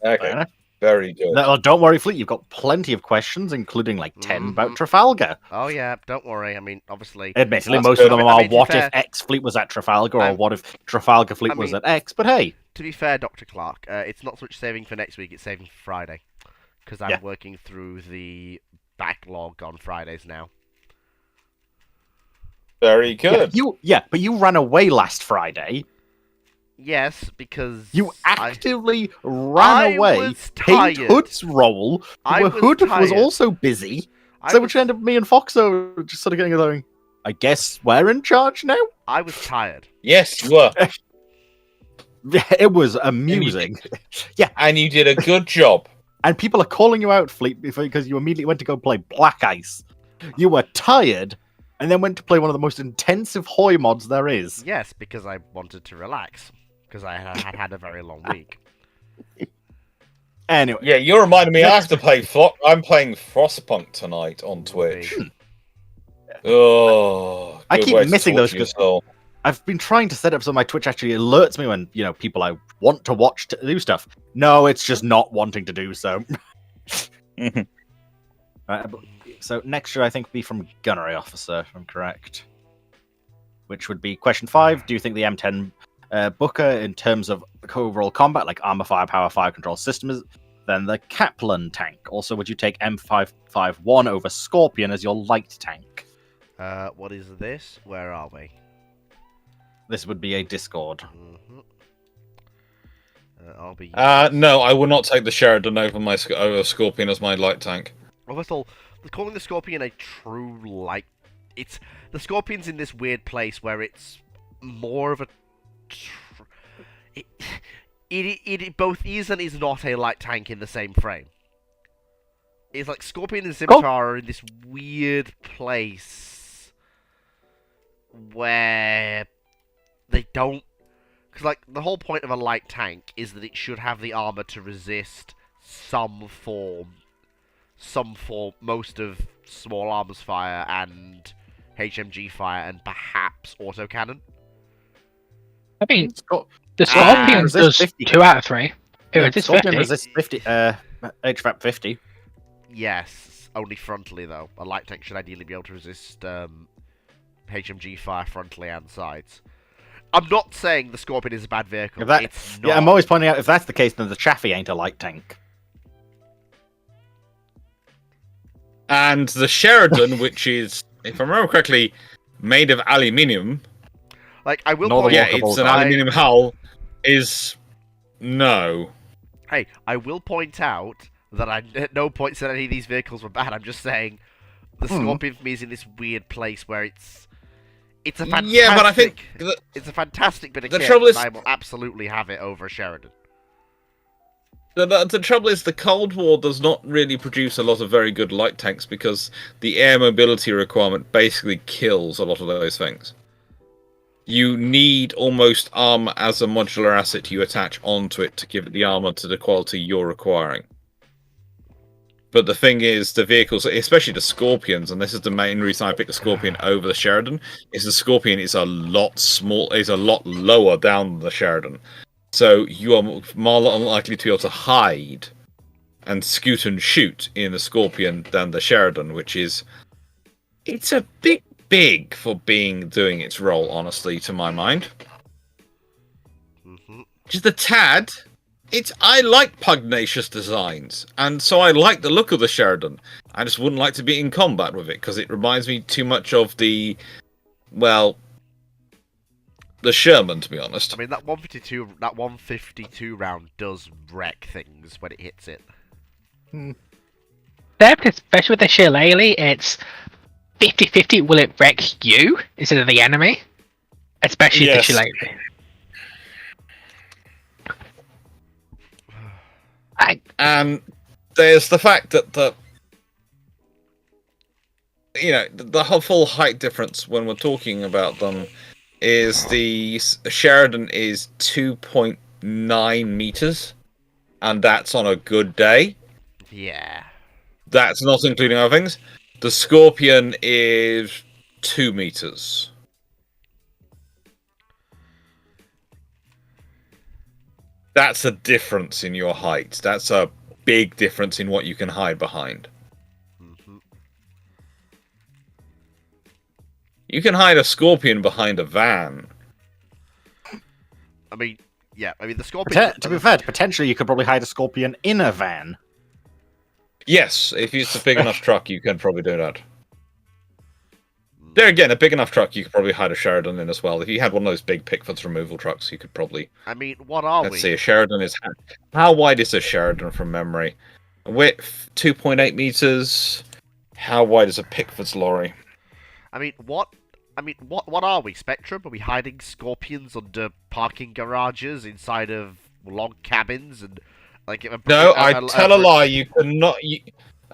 Okay, very good.
No, don't worry, Fleet. You've got plenty of questions, including like 10 about Trafalgar.
Oh yeah, don't worry. I mean, obviously,
Admittedly,
That's
most
good.
of them
I
are
mean, to be
what
fair-
if X Fleet was at Trafalgar, or
I'm-
what if Trafalgar Fleet
I
was
mean-
at X. But hey,
to be fair, Dr. Clark, it's not so much saving for next week; it's saving for Friday, because I'm
Yeah.
working through the backlog on Fridays now.
Very good.
but you ran away last Friday.
Yes, because
You
I
actively
I
ran away.
was
Paid
tired.
Hood's role,
I
where
was
Hood was
tired.
also busy.
I
So
was,
which ended up me and Foxo just sort of getting going. I guess we're in charge now.
I was tired.
Yes, you were.
Yeah, it was amusing.
And you did a good job.
And people are calling you out, Fleet, because you immediately went to go play Black Ice. You were tired, and then went to play one of the most intensive Hoy mods there is.
Yes, because I wanted to relax, because I had a very long week.
Anyway,
Yeah, you reminded me. I have to play. I'm playing Frostpunk tonight on Twitch. Oh,
I
good
keep
way to
missing those
torture your soul.
I've been trying to set up so my Twitch actually alerts me when, people I want to watch to do stuff. No, it's just not wanting to do so. So next should I think be from Gunnery Officer, if I'm correct. Which would be question 5. Do you think the M10 Booker, in terms of overall combat, like armor, firepower, fire control systems, than the Kaplan tank? Also, would you take M551 over Scorpion as your light tank?
What is this? Where are we?
This would be a Discord.
Mm-hmm. I'll be.
No, I will not take the Sheridan over Scorpion as my light tank.
Well, first of all, calling the Scorpion a true light. It's the Scorpion's in this weird place where it's more of a. It both is and is not a light tank in the same frame. It's like Scorpion and Scimitar are in this weird place where they don't. Because, like, the whole point of a light tank is that it should have the armor to resist some form, most of small arms fire and HMG fire and perhaps autocannon.
I mean,
Scor-
the Scorpion
resist
does
50.
2 out of 3. It resists
Scorpion
50.
resists 50, HVAP 50.
Yes, only frontally, though. A light tank should ideally be able to resist HMG fire frontally and sides. I'm not saying the Scorpion is a bad vehicle.
If that-
It's not.
Yeah, I'm always pointing out, if that's the case, then the Chaffee ain't a light tank.
And the Sheridan, which is, if I remember correctly, made of aluminium.
Like, I will
Nor the
point
Yeah,
walkables
it's an
are.
aluminium hull. Is no.
Hey, I will point out that I at no point said any of these vehicles were bad. I'm just saying the Scorpion for me is in this weird place where it's a fantastic.
Yeah, but I think
it's a fantastic bit of
the
kit,
trouble
and
is-
I will absolutely have it over Sheridan.
the trouble is the Cold War does not really produce a lot of very good light tanks because the air mobility requirement basically kills a lot of those things. You need almost armor as a modular asset you attach onto it to give it the armor to the quality you're requiring. But the thing is, the vehicles, especially the Scorpions, and this is the main reason I picked the Scorpion over the Sheridan, is the Scorpion is a lot lower down than the Sheridan. So you are more likely to be able to hide and scoot and shoot in the Scorpion than the Sheridan, which is... It's a big for doing its role, honestly, to my mind.
Mm-hmm.
Just a tad. I like pugnacious designs, and so I like the look of the Sheridan. I just wouldn't like to be in combat with it because it reminds me too much of the Sherman, to be honest.
I mean, that 152 round does wreck things when it hits it.
Except, especially with the Shillelagh, it's 50-50 will it wreck you instead of the enemy? Especially
Yes.
the Shillelagh.
there's the fact that the whole full height difference when we're talking about them is the Sheridan is 2.9 meters, and that's on a good day.
Yeah.
That's not including other things. The Scorpion is 2 meters. That's a difference in your height. That's a big difference in what you can hide behind.
Hmm.
You can hide a Scorpion behind a van.
I mean, yeah. I mean, the Scorpion.
To be fair, potentially you could probably hide a Scorpion in a van.
Yes, if it's a big enough truck, you can probably do that. There again, a big enough truck, you could probably hide a Sheridan in as well. If you had one of those big Pickford's removal trucks, you could probably...
I mean, what are
Let's
we?
see, a Sheridan is... How wide is a Sheridan from memory? Width, 2.8 meters. How wide is a Pickford's lorry?
I mean, what? What are we? Spectrum? Are we hiding Scorpions under parking garages inside of log cabins and like?
No, I tell a lie. You cannot.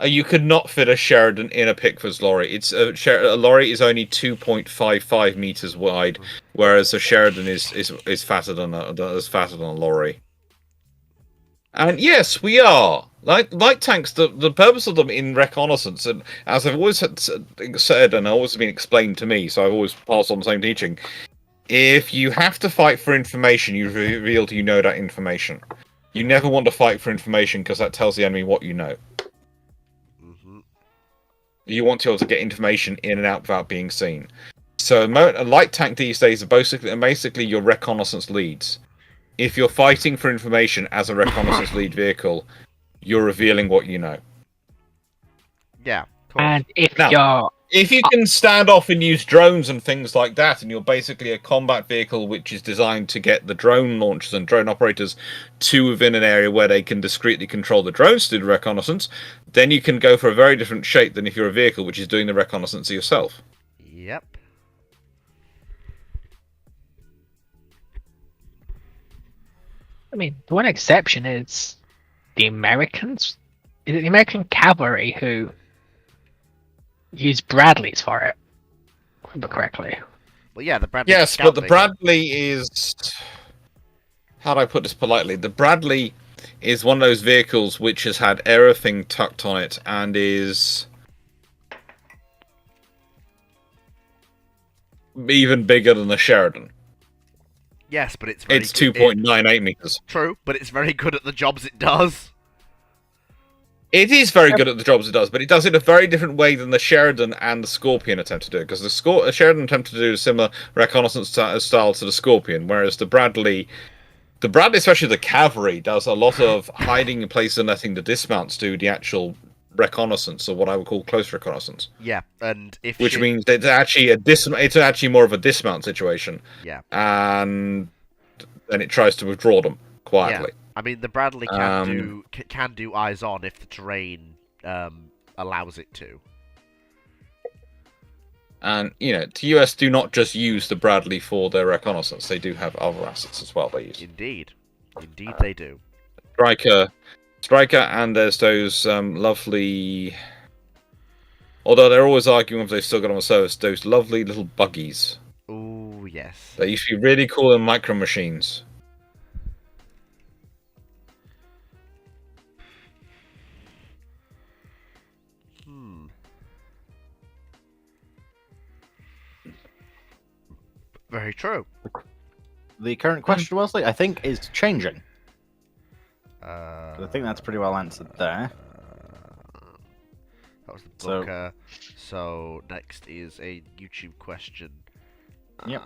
You could not fit a Sheridan in a Pickford's lorry. It's a lorry is only 2.55 meters wide, whereas a Sheridan is fatter than a lorry. And yes, we are light tanks. The purpose of them in reconnaissance, and as I've always said, and always been explained to me, so I've always passed on the same teaching. If you have to fight for information, you reveal you know that information. You never want to fight for information because that tells the enemy what you know. You want to be able to get information in and out without being seen. So a light tank these days are basically your reconnaissance leads. If you're fighting for information as a reconnaissance lead vehicle, you're revealing what you know.
Yeah. Of course.
And if
Now,
you're
if you can stand off and use drones and things like that, and you're basically a combat vehicle which is designed to get the drone launchers and drone operators to within an area where they can discreetly control the drones to do the reconnaissance, then you can go for a very different shape than if you're a vehicle which is doing the reconnaissance yourself.
Yep.
I mean, the one exception is the Americans. Is it the American cavalry who use Bradleys for it? If I remember correctly.
Well, yeah, the Bradley.
Yes,
Scout
but the
thing.
Bradley is... How do I put this politely? The Bradley is one of those vehicles which has had everything tucked on it and is even bigger than the Sheridan.
Yes, but it's very
It's
good.
2.98 meters.
True, but it's very good at the jobs it does.
It is very good at the jobs it does, but it does it a very different way than the Sheridan and the Scorpion attempt to do it. Because the Sheridan attempted to do a similar reconnaissance style to the Scorpion, whereas the Bradley, especially the cavalry, does a lot of hiding in place and letting the dismounts do the actual reconnaissance, or what I would call close reconnaissance.
Yeah, and if
Which
shit-
means it's actually more of a dismount situation,
yeah,
and then it tries to withdraw them quietly.
I mean the Bradley can do eyes on if the terrain allows it to.
And, the US do not just use the Bradley for their reconnaissance. They do have other assets as well they use.
Indeed they do.
Striker, and there's those lovely... Although they're always arguing if they've still got them on service, those lovely little buggies.
Ooh, yes.
They used to be really cool in micro machines.
Very true.
The current question, Wesley, I think, is changing.
I
I think that's pretty well answered there.
That was the
So-
booker. So next is a YouTube question.
Yep.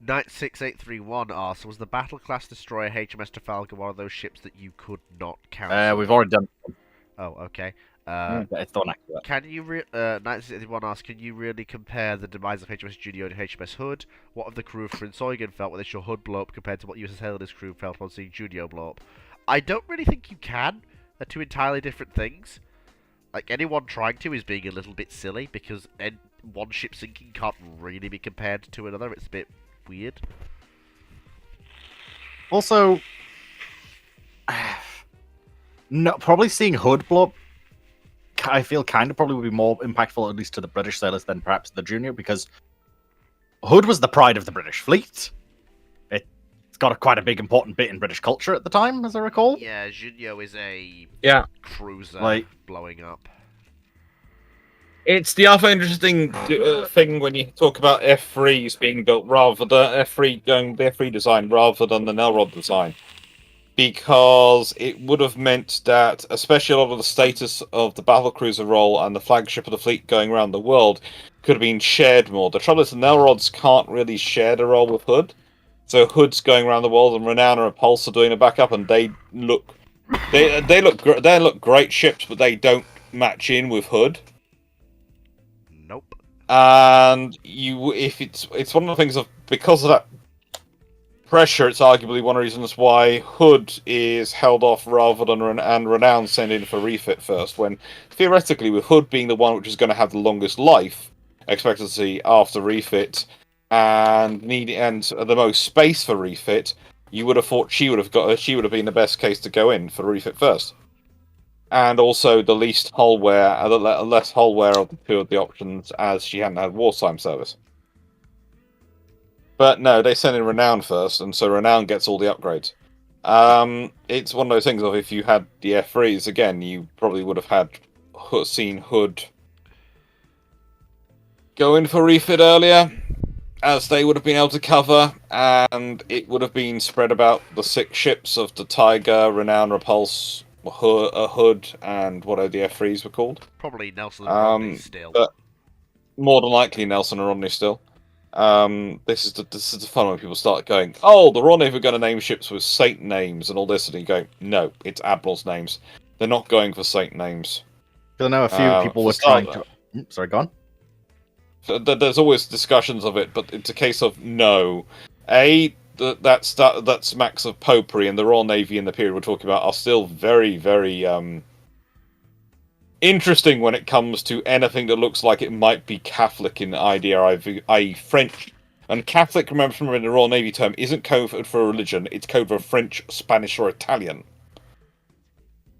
Knight6831 asks, was the battle class destroyer HMS Trafalgar one of those ships that you could not cancel?
We've already done.
Oh, okay.
It's not accurate.
Can you Knight61 asks, can you really compare the demise of HMS Juno to HMS Hood? What have the crew of Prince Eugen felt when they saw Hood blow up compared to what USS Helena's crew felt on seeing Juno blow up? I don't really think you can. They're two entirely different things. Like, anyone trying to is being a little bit silly, because one ship sinking can't really be compared to another. It's a bit weird.
Also, No, probably seeing Hood blow up, I feel kind of probably would be more impactful, at least to the British sailors, than perhaps the Junior, because Hood was the pride of the British fleet. It's got quite a big important bit in British culture at the time, as I recall.
Yeah, Junio is a
Yeah.
cruiser blowing up.
It's the other interesting thing when you talk about F3s being built rather than F3 going the F3 design rather than the Nelrod design, because it would have meant that, especially a lot of the status of the battlecruiser role and the flagship of the fleet going around the world could have been shared more. The trouble is the Nelrods can't really share the role with Hood, so Hood's going around the world and Renown and Repulse are doing a backup, and they look great ships, but they don't match in with Hood.
Nope.
And it's one of the things of, because of that pressure, it's arguably one of the reasons why Hood is held off rather than Renown sent in for refit first, when theoretically with Hood being the one which is going to have the longest life expectancy after refit and the most space for refit, you would have thought she would have been the best case to go in for refit first. And also the least hull wear, the less hull wear of the two of the options, as she hadn't had wartime service. But no, they send in Renown first, and so Renown gets all the upgrades. It's one of those things of, if you had the F3s again, you probably would have seen Hood go in for refit earlier, as they would have been able to cover, and it would have been spread about the 6 ships of the Tiger, Renown, Repulse, Hood, and what are the F3s were called?
Probably Nelson and Rodney still.
But more than likely Nelson and Rodney still. This is the fun when people start going, oh, the Royal Navy are going to name ships with saint names and all this, and you go, no, it's admirals' names. They're not going for saint names.
I know a few people were trying to... Sorry, go on.
So there's always discussions of it, but it's a case of no. That smacks of popery, and the Royal Navy in the period we're talking about are still very, very interesting when it comes to anything that looks like it might be Catholic in idea, i.e. French. And Catholic, remember in the Royal Navy term, isn't code for a religion, it's code for French, Spanish, or Italian.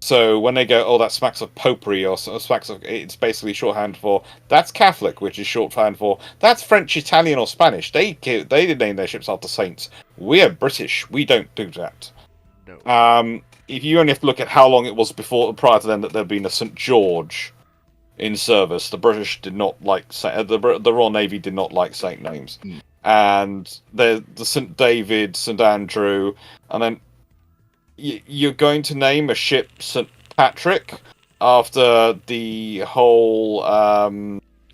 So when they go, oh, that smacks of popery, or smacks of, it's basically shorthand for, that's Catholic, which is shorthand for, that's French, Italian, or Spanish. They did name their ships after saints. We're British. We don't do that.
No.
If you only have to look at how long it was prior to then that there'd been a St. George in service, the British did not like, the Royal Navy did not like saint names. And the St. David, St. Andrew, and then you're going to name a ship St. Patrick after the whole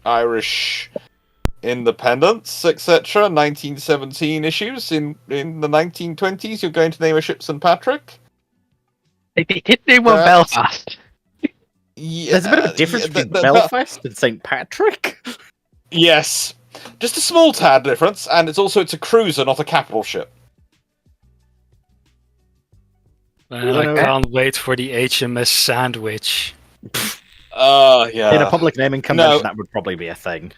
Irish independence, etc., 1917 issues in the 1920s. You're going to name a ship St. Patrick?
They did name one Belfast.
Yeah, there's a bit of a difference between Belfast and St. Patrick.
Yes, just a small tad difference, and it's a cruiser, not a capital ship.
And I can't wait for the HMS Sandwich.
Yeah.
In a public naming convention, that would probably be a thing.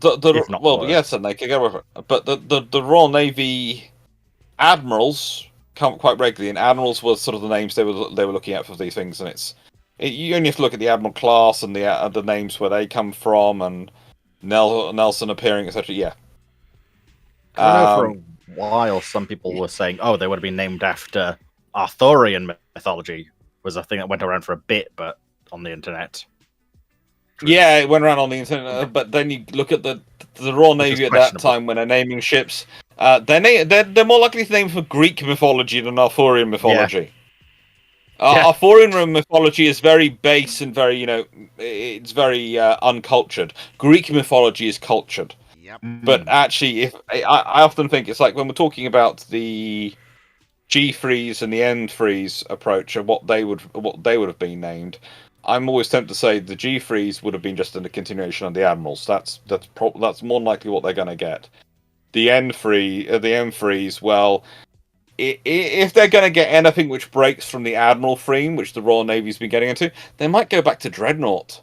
Yes, and they could go with it. But the Royal Navy admirals come quite regularly, and admirals were sort of the names they were looking at for these things. And you only have to look at the admiral class and the names where they come from, and Nelson appearing, etc. Yeah.
I know for a while some people were saying, oh, they would have been named after Arthurian mythology, was a thing that went around for a bit, but on the internet.
Yeah, it went around on the internet, but then you look at the Royal Navy at that time when they're naming ships. They're more likely to name for Greek mythology than Arthurian mythology. Yeah. Arthurian mythology is very base and very, it's very uncultured. Greek mythology is cultured.
Yep.
But actually, if I often think it's like when we're talking about the G-freeze and the N-freeze approach of what they would have been named, I'm always tempted to say the G-freeze would have been just in the continuation of the admirals. That's more than likely what they're going to get. The N-freeze, well, if they're going to get anything which breaks from the admiral theme, which the Royal Navy's been getting into, they might go back to Dreadnought.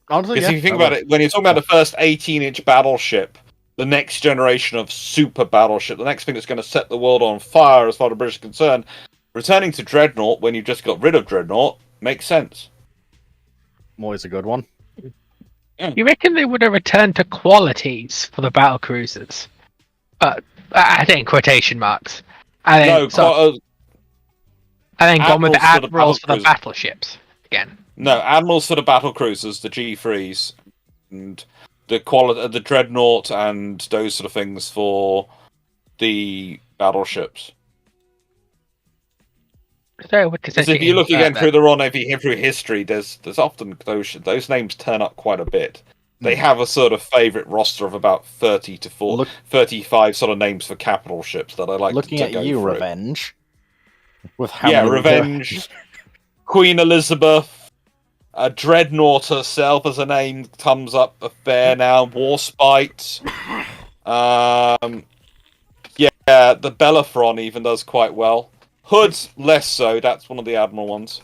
Because if you think about it, when you're talking about the first 18-inch battleship, the next generation of super battleship, the next thing that's going to set the world on fire as far as the British are concerned, Returning to Dreadnought when you've just got rid of Dreadnought makes sense.
Always a good one.
You reckon they would have returned to qualities for the battle cruisers? I think quotation marks. And then, and then gone with the admirals for the battleships again.
No, admirals for the battle cruisers, the G3s, and the Dreadnought, and those sort of things for the battleships. Because if you look again through the Royal Navy through history, there's often those names turn up quite a bit. They have a sort of favourite roster of about 30 to 35 sort of names for capital ships that I like
looking
to
at
go
you,
through.
Revenge. With how many
Revenge, Queen Elizabeth, Dreadnought herself as a name comes up a fair now. Warspite, the Bellerophon even does quite well. Hood's less so. That's one of the admiral ones.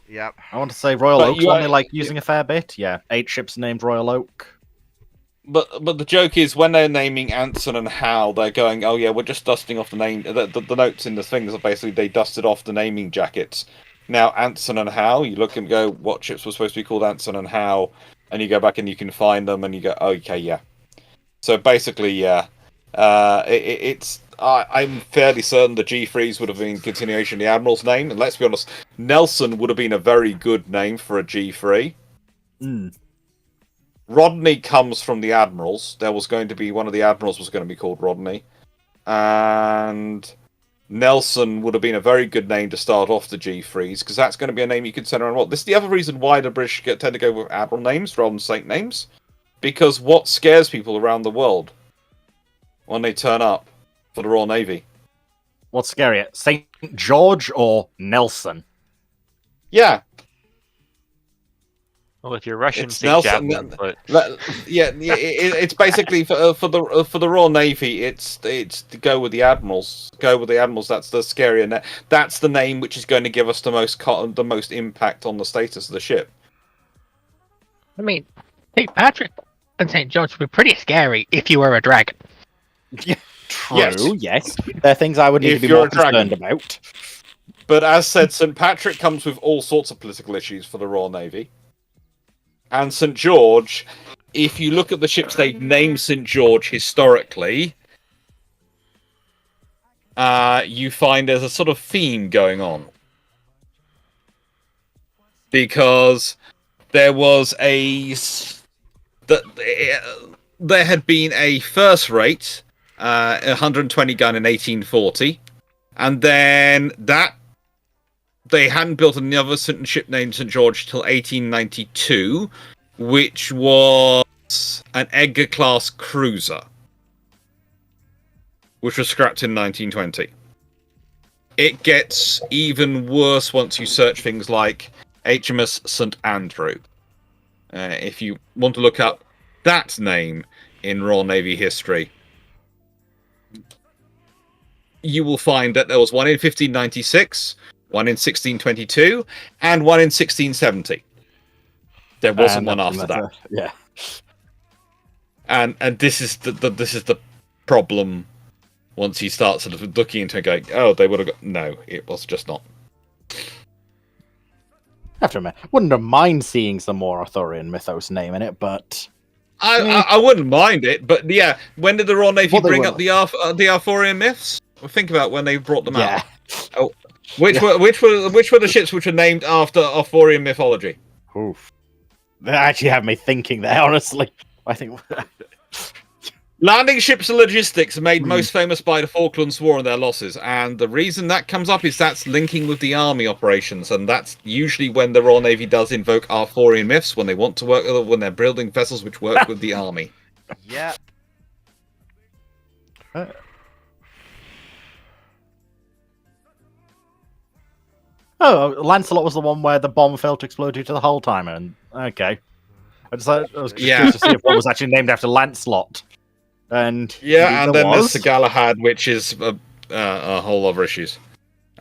Yep.
I want to say Royal Oak's one they like using a fair bit. Yeah, 8 ships named Royal Oak.
But the joke is when they're naming Anson and Hal, they're going, oh yeah, we're just dusting off the name. The notes in the things are basically they dusted off the naming jackets. Now Anson and Hal, you look and go, what ships were supposed to be called Anson and Hal, and you go back and you can find them and you go, okay, yeah. So basically, yeah, I'm fairly certain the G3s would have been continuation of the Admiral's name, and let's be honest, Nelson would have been a very good name for a G3. Rodney comes from the Admirals. There was going to be one of the Admirals was going to be called Rodney, and Nelson would have been a very good name to start off the G3s because that's going to be a name you could send around. Well, this is the other reason why the British tend to go with Admiral names rather than Saint names, because what scares people around the world when they turn up for the Royal Navy?
What's scarier, St. George or Nelson?
Yeah.
Well, if you're Russian,
It's
St.
Nelson.
Javelin, but
It's basically for the Royal Navy. It's to go with the admirals. Go with the admirals. That's the scarier. That's the name which is going to give us the most impact on the status of the ship.
I mean, St. Patrick and St. George would be pretty scary if you were a dragon.
True, yes. They're things I would need to be more concerned about.
But as said, St. Patrick comes with all sorts of political issues for the Royal Navy. And St. George, if you look at the ships they've named St. George historically, you find there's a sort of theme going on. Because there was there had been a first rate, 120 gun in 1840, and then they hadn't built another ship named St. George till 1892, which was an Edgar-class cruiser, which was scrapped in 1920. It gets even worse once you search things like HMS St. Andrew. If you want to look up that name in Royal Navy history, you will find that there was one in 1596, one in 1622, and one in 1670. There wasn't one after that.
Yeah.
And this is the problem. Once you start sort of looking into it, going, oh, they would have got no. It was just not.
I have to admit, wouldn't have mind seeing some more Arthurian mythos name in it, but
I wouldn't mind it. But yeah, when did the Royal Navy bring up the Arthurian myths? Well, think about when they brought them out. Oh, which were the ships which were named after Arthurian mythology?
Oof. They actually have me thinking there, honestly. I think
Landing ships and logistics are made most famous by the Falklands War and their losses, and the reason that comes up is that's linking with the army operations, and that's usually when the Royal Navy does invoke Arthurian myths when they want to work when they're building vessels which work with the army.
Yeah.
Oh, Lancelot was the one where the bomb failed to explode due to the hull timer. And okay, I was curious to see if one was actually named after Lancelot. And
and then there's Sir Galahad, which is a whole lot of issues,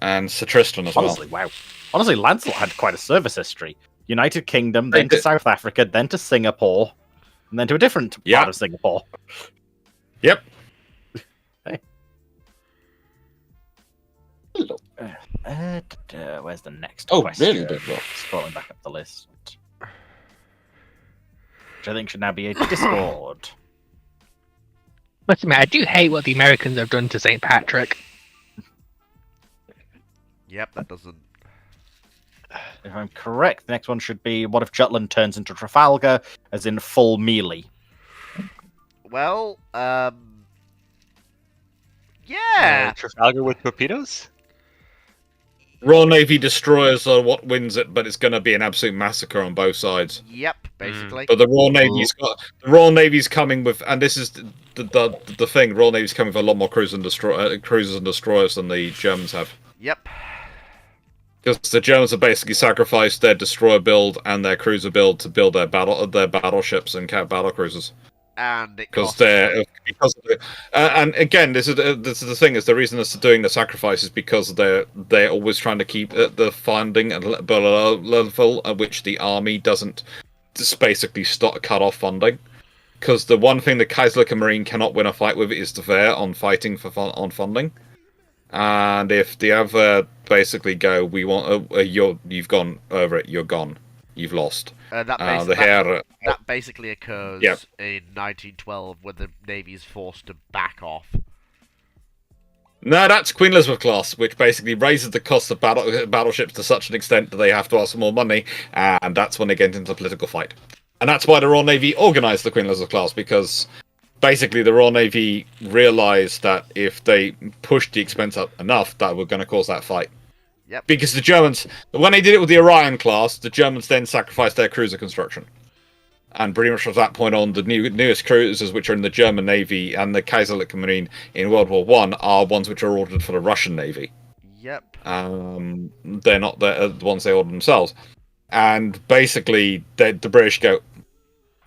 and Sir Tristan as
well. Wow. Honestly, Lancelot had quite a service history. United Kingdom, then to South Africa, then to Singapore, and then to a different part of Singapore.
Yep.
Hey. Where's the next
Oh,
question?
really, Big Rock?
Scrolling back up the list. Which I think should now be a Discord.
Must admit, I do hate what the Americans have done to St. Patrick.
Yep, that doesn't.
If I'm correct, the next one should be what if Jutland turns into Trafalgar, as in full melee?
Well, yeah.
Trafalgar with torpedoes?
Royal Navy destroyers are what wins it, but it's going to be an absolute massacre on both sides.
Yep, basically.
But the Royal Navy's coming with, and this is the thing. Royal Navy's coming with a lot more cruisers and destroyers than the Germans have.
Yep.
Because the Germans have basically sacrificed their destroyer build and their cruiser build to build their battleships and battle cruisers.
And it
Because
costs.
and again, this is the thing, is the reason they're doing the sacrifice is because they're always trying to keep the funding at a level at which the army doesn't just basically cut off funding. Because the one thing the Kaiserliche Marine cannot win a fight with is the Wehr on fighting on funding. And if the other basically go, we want you've gone over it, you're gone, you've lost.
That basically occurs
Yep.
in 1912 when the Navy is forced to back off.
No, that's Queen Elizabeth class, which basically raises the cost of battleships to such an extent that they have to ask for more money, and that's when they get into a political fight. And that's why the Royal Navy organised the Queen Elizabeth class, because basically the Royal Navy realised that if they pushed the expense up enough, that were going to cause that fight.
Yep.
Because the Germans, when they did it with the Orion class, the Germans then sacrificed their cruiser construction. And pretty much from that point on, the newest cruisers which are in the German Navy and the Kaiserliche Marine in World War One are ones which are ordered for the Russian Navy.
Yep.
They're not the ones they order themselves. And basically, the British go,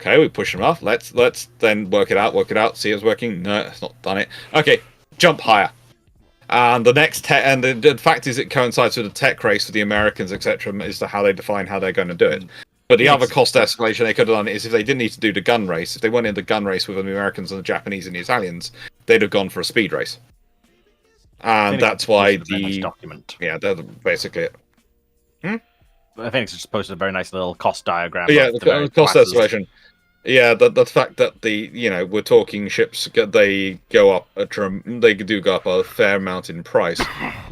okay, we push them off. Let's then work it out. See if it's working. No, it's not done it. Okay, jump higher. And the next the fact is, it coincides with the tech race for the Americans, etc., as to how they define how they're going to do it. But the other cost escalation they could have done is if they didn't need to do the gun race. If they went in the gun race with the Americans and the Japanese and the Italians, they'd have gone for a speed race. And that's why
nice document.
Yeah, that's basically it.
I think it's just posted a very nice little cost diagram.
But yeah,
of
the
various
cost
classes.
escalation. Yeah, the fact that we're talking ships, they go up they do go up a fair amount in price,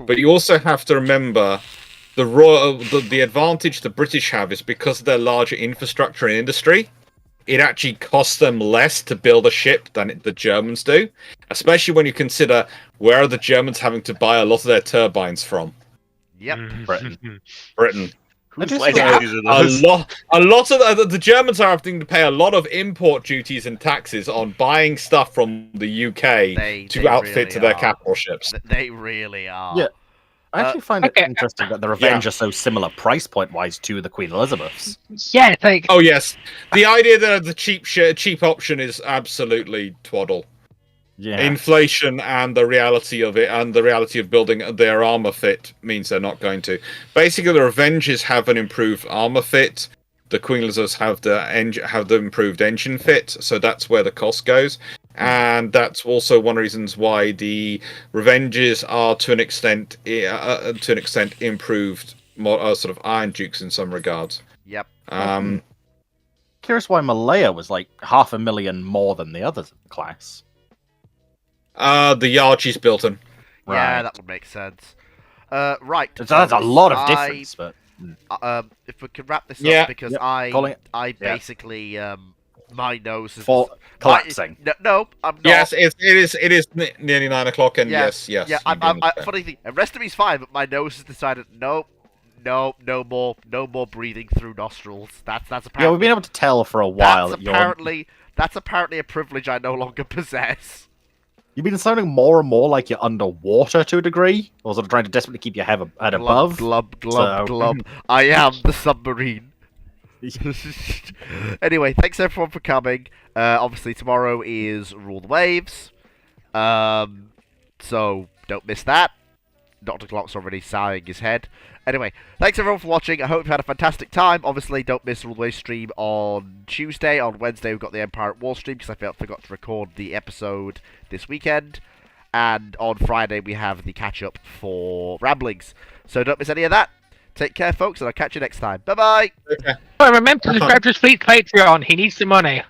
but you also have to remember the advantage the British have is because of their larger infrastructure and industry. It actually costs them less to build a ship than the Germans do, especially when you consider where are the Germans having to buy a lot of their turbines from.
Yep.
Britain.
Whose
Just-
licenses are
A
those?
lot of the Germans are having to pay a lot of import duties and taxes on buying stuff from the UK
They
to outfit
really
to their
are.
capital ships.
They really are.
Yeah. I actually find it
okay,
interesting that the Revenge are so similar price point wise to the Queen Elizabeths.
Yeah, it's like
Oh yes, the idea that the cheap option is absolutely twaddle.
Yeah.
Inflation and the reality of it, and the reality of building their armor fit means they're not going to. Basically, the Revenges have an improved armor fit. The Queen Elizabeths have the improved engine fit, so that's where the cost goes. And that's also one of the reasons why the Revenges are to an extent improved, more sort of Iron Dukes in some regards.
Yep.
Curious why Malaya was like 500,000 more than the others in the class.
The yard she's built in.
Yeah,
Right.
that would make sense. Right.
So that's a lot of
I-
difference, but
if we could wrap this
Yeah.
up, because
Yep.
I
Calling it.
basically my nose is
for collapsing.
No, I'm not.
Yes, it is nearly 9 o'clock, and yes.
Yeah,
you
I'm,
do
I
understand.
funny thing, the rest of me's fine, but my nose has decided no more breathing through nostrils. That's
Yeah,
apparently
we've been able to tell for a while
that's
that
that's apparently a privilege I no longer possess.
you've been sounding more and more like you're underwater to a degree, or sort of trying to desperately keep your head above.
Glub, glub,
So-
glub. I am the submarine. Anyway, thanks everyone for coming. Obviously tomorrow is Rule the Waves. So don't miss that. Dr. Clock's already sighing his head. Anyway, thanks everyone for watching. I hope you've had a fantastic time. Obviously, don't miss Rule the Waves stream on Tuesday. On Wednesday, we've got the Empire at War stream because I forgot to record the episode this weekend. And on Friday, we have the catch-up for Ramblings. So don't miss any of that. Take care, folks, and I'll catch you next time. Bye-bye!
Oh, remember to subscribe to Fleet's Patreon. He needs the money.